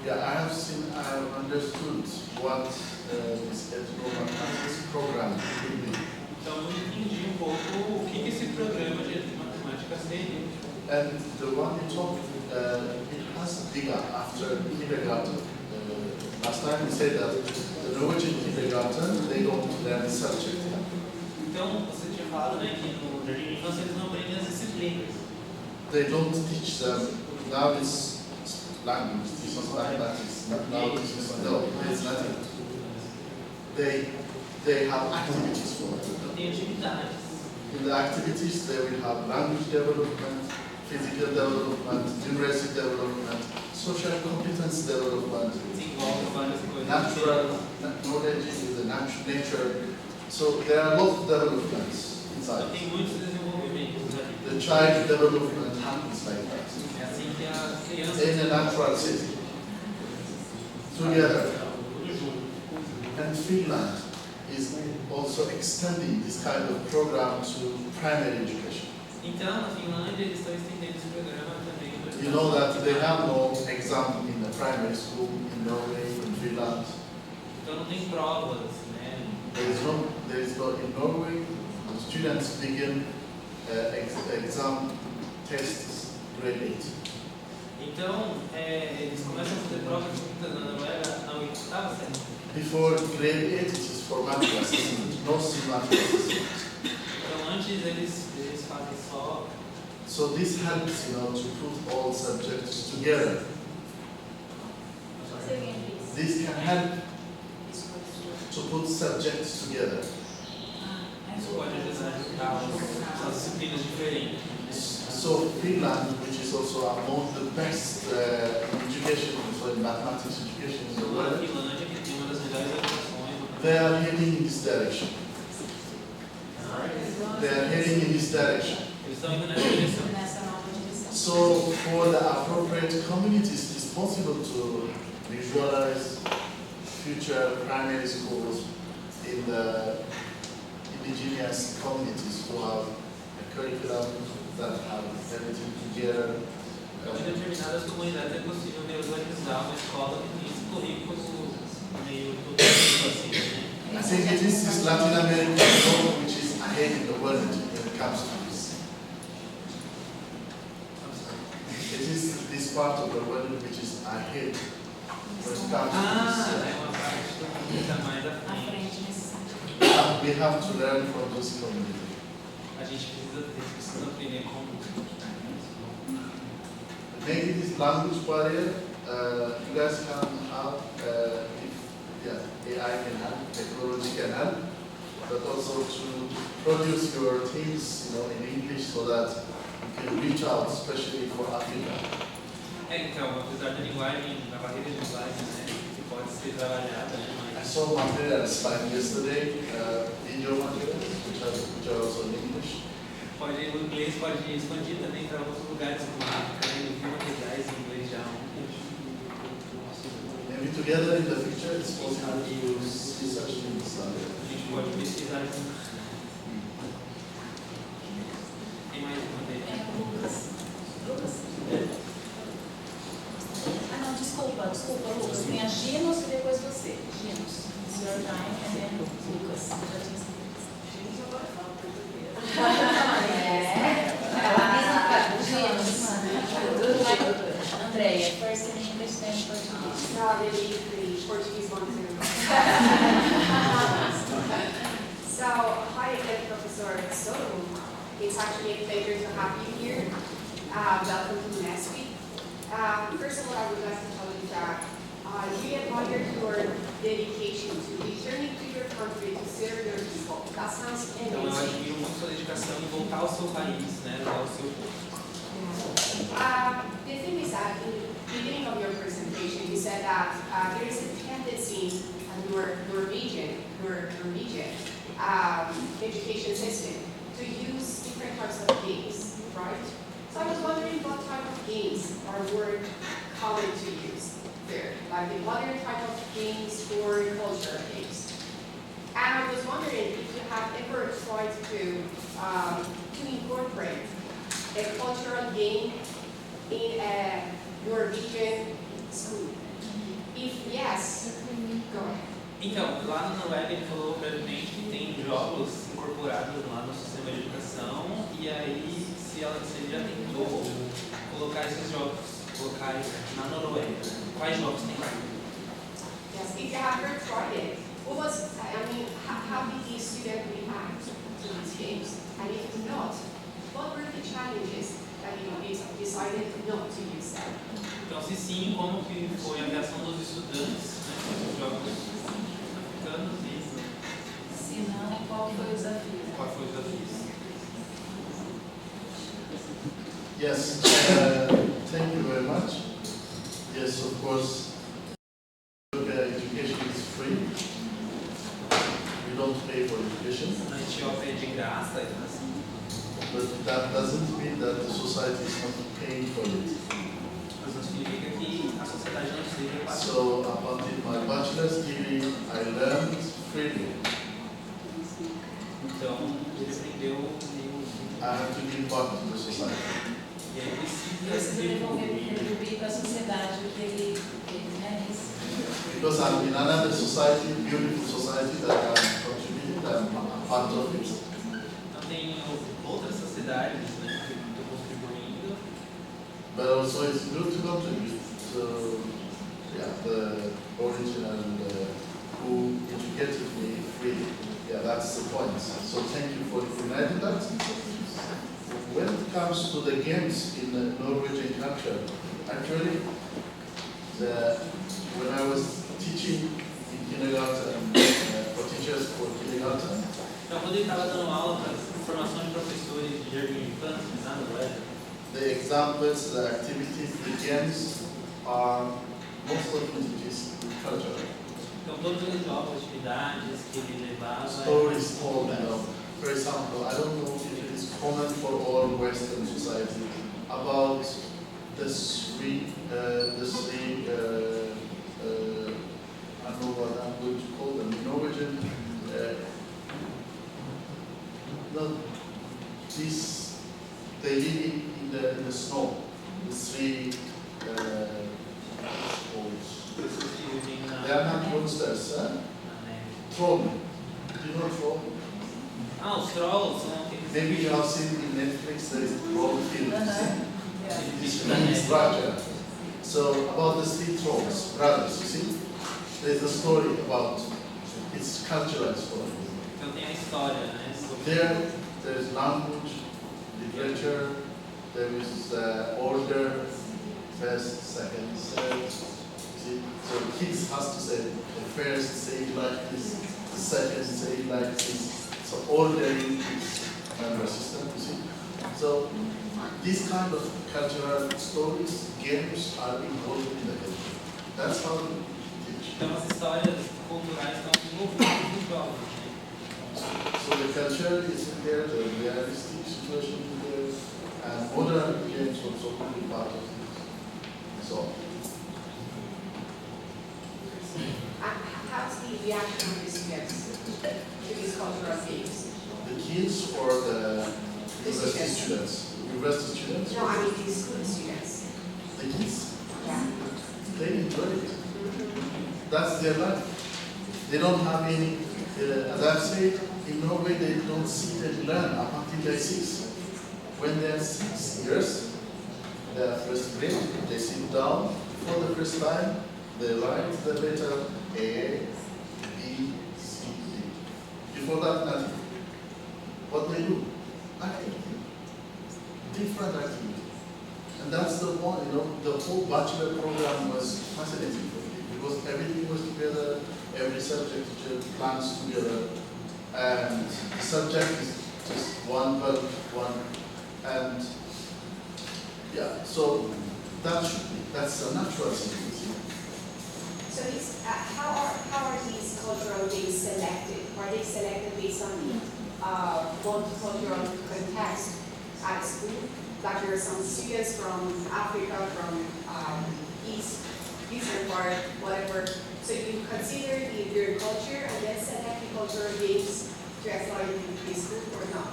I have understood what this ethnomathematics program will be. então eu entendi um pouco o que esse programa de matemática seria. And the one you talked, it has bigger after kindergarten. Last time we said that the Norwegian kindergarten, they don't learn the subject. Então, você tinha falado, né, que no jardim de infância eles não aprendem as disciplinas. They don't teach them, now it's language, this is mathematics, now it's nothing. They have activities for it. Então tem atividades. In the activities, they will have language development, physical development, numeracy development, social competence development, Desenvolve várias coisas. natural knowledge in the nature. So there are a lot of developments Então inside. tem muitos desenvolvimentos ali. The child development happens like that. É assim que a criança In a natural setting. Together. tudo junto. And Finland is also extending this kind of program to primary education. Então, na Finlândia, eles estão estendendo esse programa também. You know that they have no exam in the primary school in Norway, in Finland. Então não tem provas, né? There is no in Norway. The students begin exam tests grade 8. Então, eles começam a fazer provas na Noruega na oitava série. Before grade 8, it is for math classes, no C math classes. Então, antes eles fazem só. So this helps, to put all subjects together. This can help to put subjects together. Isso pode ajudar as disciplinas diferentes. So Finland, which is also among the best education, so in mathematics education in the Então, a world, Finlândia, que tem uma das melhores educações they are heading in this direction. They are heading in this direction. Eles estão indo nessa direção. Nessa nova direção. So for the appropriate communities, it's possible to visualize future primary schools in the indigenous communities who have a curriculum that have everything together. Então, em determinadas comunidades é possível visualizar uma escola que tem esse currículo meio todo assim, né? I think it is Latin American zone which is ahead in the world when it comes to this. It is this part of the world which is ahead when it comes to É uma parte que está mais à À frente. frente nesse sentido. this. We have to learn from those communities. A gente precisa aprender como. Maybe this language barrier, you guys can help, if AI can help, technology can help, but also to produce your teams, in English so that you can reach out, especially for Africa. Então, apesar da linguagem, da barreira de linguagem, né, que pode ser trabalhada, né, I mas saw materials like yesterday, video materials, which are also in English. o inglês pode expandir também para outros lugares como a África, né, eu vi materiais em inglês já ontem. Maybe together in the future it's possible to use research in this area. A gente pode pesquisar juntos. Tem mais uma vez? É o Lucas. Lucas? Ah, não, desculpa, Lucas. Tem a Ginos e depois você. Ginos. It's your time, and then Lucas. Já tinha escrito. Gente, agora fala português. Andrea, first in English, then Portuguese. No, I didn't use the Portuguese one too. So, hi again, Professor Soto. It's actually a pleasure to have you here. Welcome to NESWI. First of all, I would like to tell you that we admire your dedication to returning to your country to serve your people. That sounds Então, eu amazing. admiro muito sua dedicação em voltar ao seu país, né, ao seu povo. The thing is that in the beginning of your presentation, you said that there is a tendency in your region, education system to use different types of games, right? So I was wondering what type of games are more common to use there, like the modern type of games or cultural games. And I was wondering if you have ever tried to incorporate a cultural game in a Norwegian school. If yes, go ahead. Então, lá na Noruega ele falou brevemente que tem jogos incorporados lá no sistema de educação e aí se ele já tentou colocar esses jogos locais na Noruega. Quais jogos tem lá? Yes, if you have ever tried it, how did the student react to these games? And if not, what were the challenges that you decided not to use them? Então, se sim, como que foi a reação dos estudantes, né, com os jogos africanos e Se não, qual foi o desafio? qual foi o desafio? Yes, thank you very much. Yes, of course, education is free. We don't pay for education, Na Etiópia é de graça, but that doesn't mean that the society is not paying for it. mas não significa que a sociedade não seja paga. So up until my bachelor's degree, I learned freely. Então, ele aprendeu I have to give back to the society. e aí E precisa você retribuir para a sociedade o que ele né? Isso. Because I'm in another society, beautiful society that I'm contributing, I'm a part of it. Então, tem outras sociedades, né, que estão contribuindo. But also it's good to contribute to the original who educated me freely. Yeah, that's the point. So thank you for recognizing that. When it comes to the games in the Norwegian culture, actually, when I was teaching in kindergarten, for teachers for kindergarten, Então, quando ele estava dando aula para formação de professores de jardim de infância na Noruega, the examples, the activities, the games are most of it is cultural. Então todos os jogos, atividades que ele levava. Stories told, for example, I don't know if it is common for all Western society about the three I don't know what I'm going to call them, Norwegian, they live in the snow, the three they are not monsters, huh? Troll. Do you know troll? Ah, os trolls são aqueles. Maybe you have seen in Netflix there is a troll film. Yeah. It's Roger. So about the three trolls, brothers, you see? There's a story about its cultural story. Então tem a história, né? There's language, literature, there is order, first, second, third. See? So kids has to say the first say it like this, the second say it like this. So ordering is member system, you see. So these kind of cultural stories, games are involved in the culture. That's how we teach. Então as histórias culturais estão envolvidas nos jogos, né? So the culture is in there, the realistic situation is there, and modern games also could be part of it. So. How's the reaction of the students to these cultural games? The kids or the university students? University students? No, I mean the school students. The kids? Yeah. They enjoy it. That's their life. They don't have any, as I've said, in Norway they don't sit and learn up until they're 6. When they're 6 years, their first grade, they sit down for the first time, they write the letter A, B, C, D. Before that, nothing. What they do? Activity. Different activity. And that's the one, the whole bachelor program was fascinating for me because everything was together, every subject plans together, and the subject is just one, and yeah, so that's a natural thing. So how are these cultural games selected? Are they selected based on the multicultural context at school? Like there are some students from Africa, from eastern part, whatever. So you consider their culture and then select the cultural games to apply in the school or not?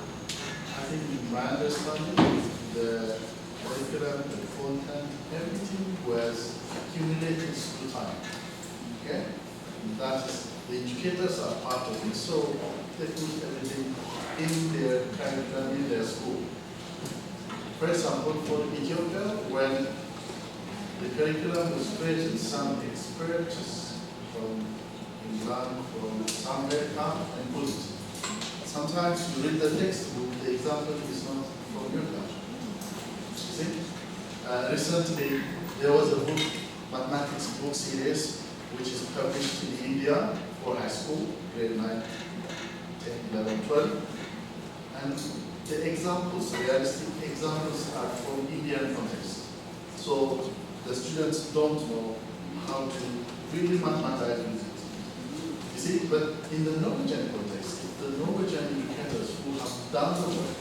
I think in my understanding, the curriculum, the content, everything was accumulated through time. Okay? And that is, the educators are part of it, so they put everything in their curriculum, in their school. For example, for Ethiopia, when the curriculum was created, some experts from England, from somewhere come and put it. Sometimes you read the textbook, the example is not from your country. See? Recently, there was a book, mathematics book series, which is published in India for high school, grade 9, 10, 11, 12. And the examples, realistic examples, are from Indian context. So the students don't know how to really mathematize with it. You see, but in the Norwegian context, the Norwegian educators who have done the work,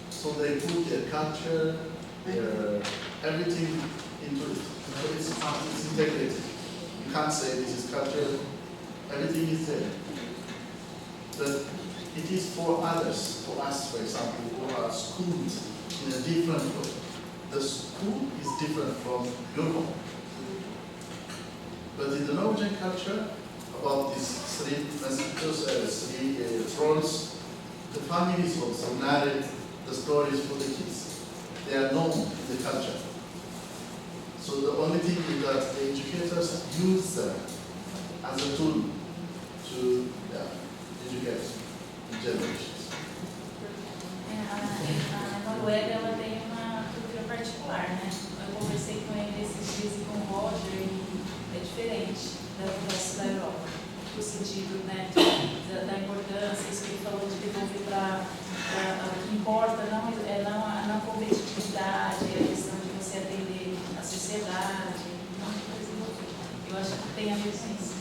so they put their culture, their everything into it. So it's integrated. You can't say this is culture, everything is there. But it is for others, for us, for example, who are schooled in a different way. The school is different from your home. But in the Norwegian culture, about these three messengers, three trolls, the families also narrate the stories for the kids. They are known in the culture. So the only thing is that the educators use them as a tool to educate the generations. A Noruega ela tem uma cultura particular, né? Eu conversei com ele esses dias e com o Roger e é diferente do resto da Europa, no sentido, né, da importância, isso que ele falou de devolver para o que importa, não a competitividade, a questão de você atender a sociedade, eu acho que tem a ver com isso.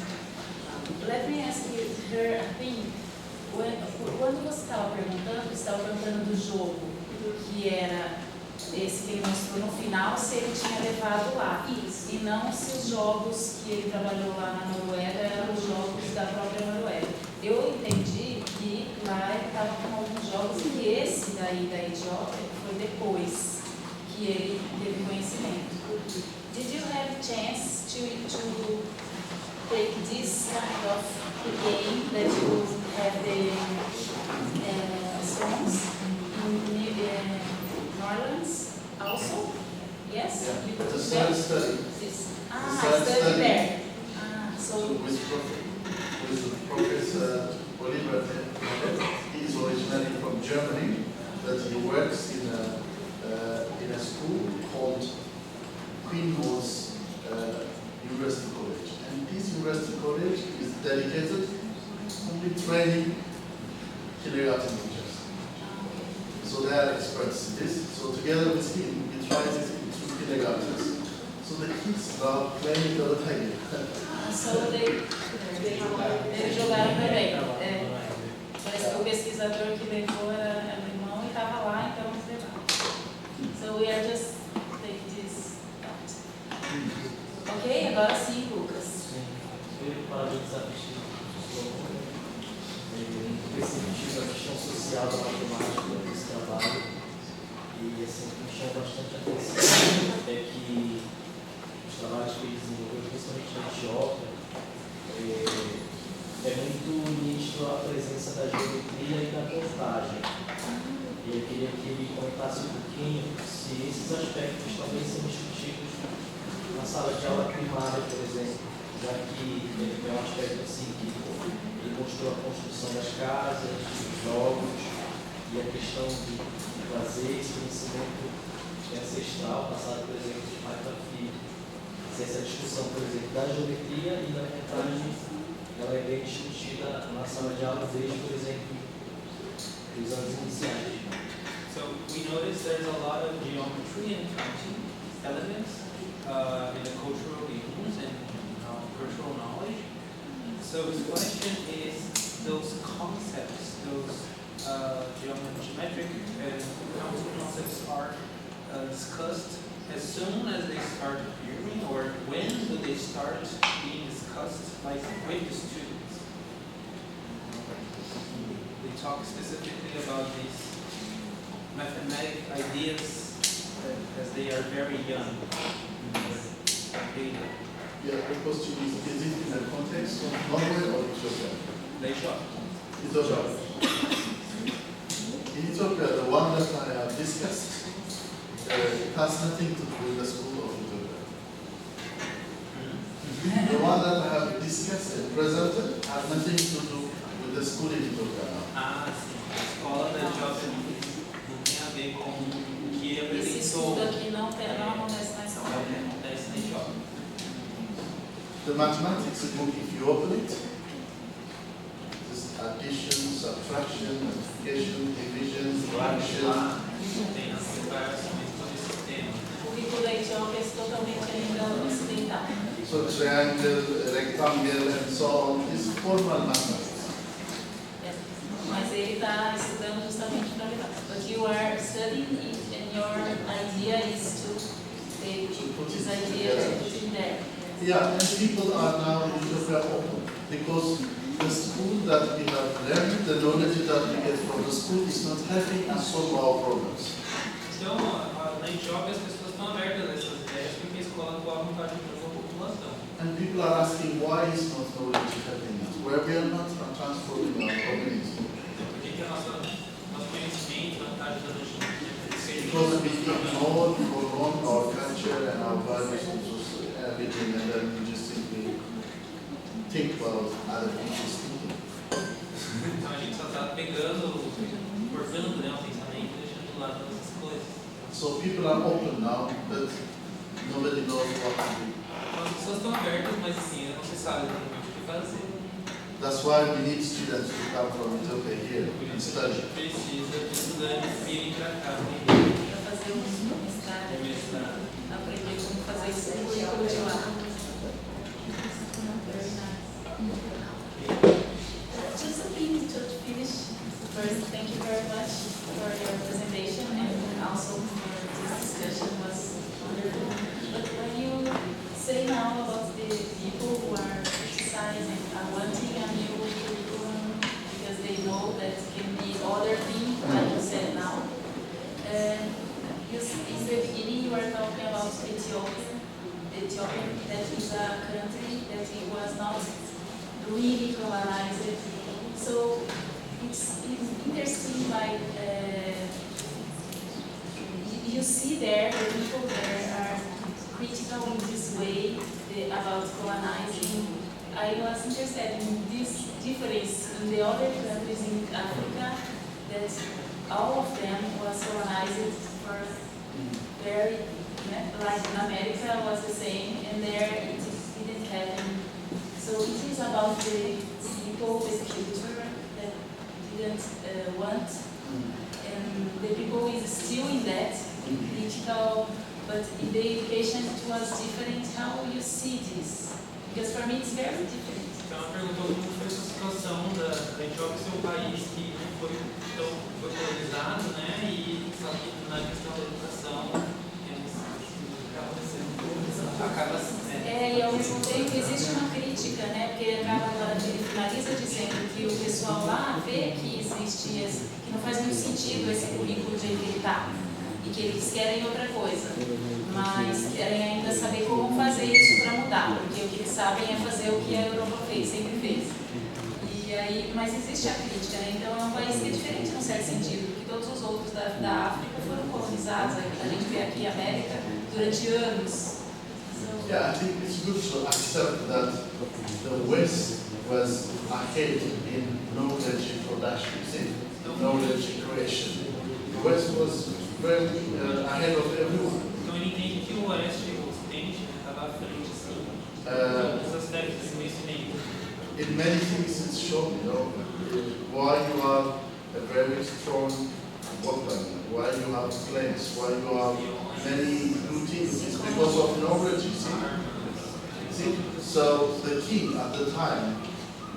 Quando você estava perguntando do jogo, que era esse que ele mostrou no final, se ele tinha levado lá. Isso. E não se os jogos que ele trabalhou lá na Noruega eram os jogos da própria Noruega. Eu entendi que lá ele estava com alguns jogos e esse daí da Etiópia foi depois que ele teve conhecimento. Did you have a chance to take this kind of game that you have the songs in New Orleans also? Yes? Yeah. You The took science them? study. Yes. science Study study. there. So So with Professor Oliver, he is originally from Germany, but he works in a school called Queen Maude University College. And this university college is dedicated only training kindergarten teachers. So they are experts in this. So together with him, we tried it in 2 kindergartens. So the kids are playing the tag. So eles jogaram também. Parece que o pesquisador que levou era alemão e estava lá, então eles levaram. So we are just take this thought. Ok? Agora sim, Lucas. Eu ia falar de desafio percebido a questão social da matemática desse trabalho e assim, o que me chama bastante atenção é que os trabalhos que ele desenvolveu, principalmente na Etiópia, é muito nítido a presença da geometria e da contagem. E eu queria que ele comentasse um pouquinho se esses aspectos também são discutidos na sala de aula primária, por exemplo, já que é um aspecto assim que ele mostrou a construção das casas, dos jogos e a questão de fazer esse conhecimento ancestral, passado, por exemplo, de pai para filho. Se essa discussão, por exemplo, da geometria e da contagem, ela é bem discutida na sala de aula desde, por exemplo, os anos iniciais. So we notice there's a lot of geometry and counting elements in the cultural games and cultural knowledge. So the question is, those concepts, those geometric and counting concepts are discussed as soon as they start appearing, or when do they start being discussed, like with the students? They talk specifically about these mathematic ideas as they are very young. Yeah, the question is it in the context of Norway or Ethiopia? They shock. Ethiopia. In Ethiopia, the one that I have discussed, it has nothing to do with the school of Ethiopia. The one that I have discussed and presented has nothing to do with the school in Ethiopia now. Ah, sim. A escola da Etiópia não tem a ver com o que Esse apresentou. estudo aqui não acontece na escola. Acontece na Etiópia. The mathematics book, if you open it, this addition, subtraction, multiplication, division, fraction. Tem as separações todo esse sistema. O currículo da Etiópia é totalmente ainda ocidental. So triangle, rectangle, and so on is formal mathematics. Mas ele está estudando justamente para levar. But you are studying it and your idea is to take this idea and put it there. Yeah, and people are now in Ethiopia open because the school that we have learned, the knowledge that we get from the school is not helping us solve our problems. Então, na Etiópia as pessoas estão abertas a essas ideias porque a escola atual não está ajudando a população. And people are asking why is not knowledge helping us, where we are not transforming our community. Por que nosso conhecimento não está ajudando a gente? Because we ignore for long our culture and our values and everything, and then we just simply think about other people's thinking. Então a gente só está pegando, cortando, né, o pensamento e deixando de lado essas coisas. So people are open now, but nobody knows what to do. Então as pessoas estão abertas, mas assim, não se sabe exatamente o que fazer. That's why we need students to come from Ethiopia here and study. Precisa de estudantes virem para cá, Para fazer um mestrado, aprender como fazer esse currículo de lá. because in the beginning you were talking about Ethiopia. Ethiopia, that is a country that it was not really colonized. So it's interesting, like you see there, the people there are critical in this way about colonizing. I was interested in this difference in the other countries in Africa, that all of them was colonized for very, like in America was the same, and there it didn't happen. So it is about the people, the culture that didn't want, and the people is still in that critical, but in the education it was different. How you see this? Because for me it's very different. Então, ela perguntou como foi essa situação da Etiópia ser um país que não foi colonizado, né? E só que na questão da educação acaba sendo. E ao mesmo tempo existe uma crítica, né? Porque ele finaliza dizendo que o pessoal lá vê que existe, que não faz muito sentido esse currículo de jeito que ele está. E que eles querem outra coisa, mas querem ainda saber como fazer isso para mudar, porque o que eles sabem é fazer o que a Europa fez, sempre fez. E aí, mas existe a crítica, né? Então é um país que é diferente num certo sentido, porque todos os outros da África foram colonizados, a gente vê aqui a América durante anos. Yeah, I think it's good to accept that the West was ahead in knowledge production, see, knowledge creation. The West was very ahead of everyone. Então ele entende que o Oeste e o Ocidente estava à frente, assim, nos aspectos do conhecimento. In many things it's shown, you know, why you are a very strong workman, why you have plans, why you have many new things. It's because of knowledge, you see. So the king at the time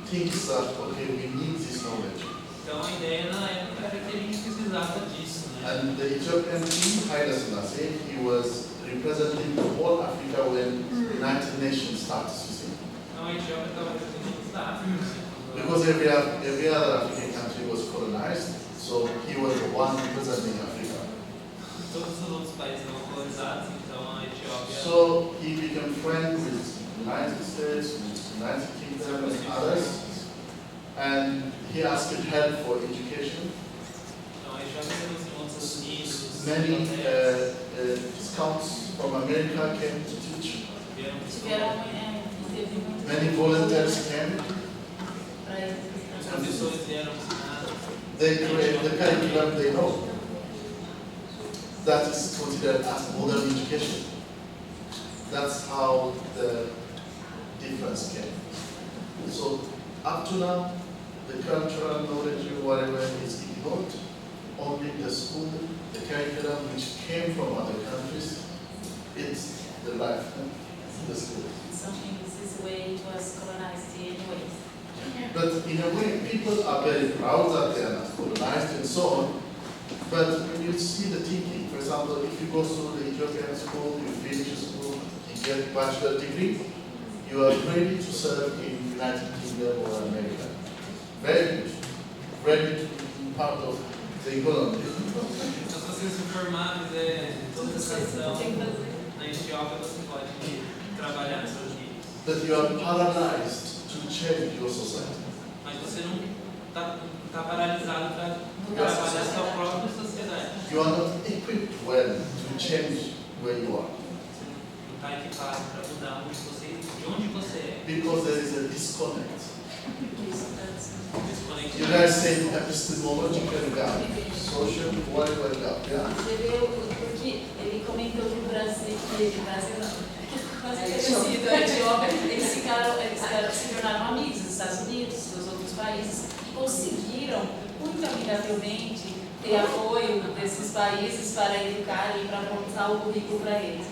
thinks that, okay, we need this knowledge. Então a ideia na época era que ele precisava disso, né? And the Ethiopian king, Haile Selassie, he was representing the whole Africa when the United Nations starts, you see. Então a Etiópia estava representando a África. Because every other African country was colonized, so he was the one representing Africa. Todos os outros países não colonizados, então a Etiópia. So he became friends with the United States, with the United Kingdom and others, and he asked help for education. Então a Etiópia se aproximou dos Estados Unidos. Many scouts from America came to teach. Many volunteers came. Os professores vieram ensinar. They create the curriculum they know. That is considered as modern education. That's how the difference came. So up to now, the cultural knowledge, whatever, is ignored. Only the school, the curriculum which came from other countries, it's the life, the school. Something this is the way it was colonized anyway. But in a way, people are very proud that they are not colonized and so on. But when you see the thinking, for example, if you go to the Ethiopian school, you finish school, you get a bachelor degree, you are ready to serve in United Kingdom or America. Very good. Ready to be part of the economy. Então, se você se formar, fizer toda a educação na Etiópia, você pode trabalhar nos Estados Unidos. But you are paralyzed to change your society. Mas você não está paralisado para trabalhar a sua própria sociedade. You are not equipped well to change where you are. Você não está equipado para mudar de onde você é. Because there is a disconnect. Desconexão. You guys say epistemological gap, social, whatever gap, yeah? Porque ele comentou que o Brasil não, quase parecido, a Etiópia, eles se tornaram amigos dos Estados Unidos, dos outros países, conseguiram muito amigavelmente ter apoio desses países para educarem, para montar o currículo para eles.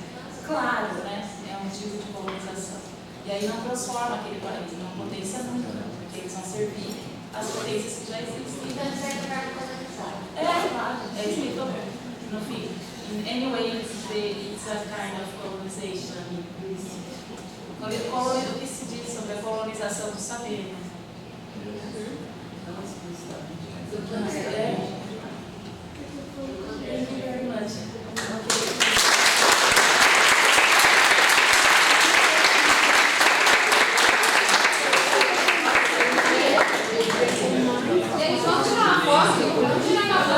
Claro, né? É um tipo de colonização. E aí não transforma aquele país numa potência nunca, porque eles vão servir as potências que já existem. Então, de certa forma, colonizado. Claro, é isso que eu falei. No fim, in any way, it's a kind of colonization. O que se diz sobre a colonização do saber, né?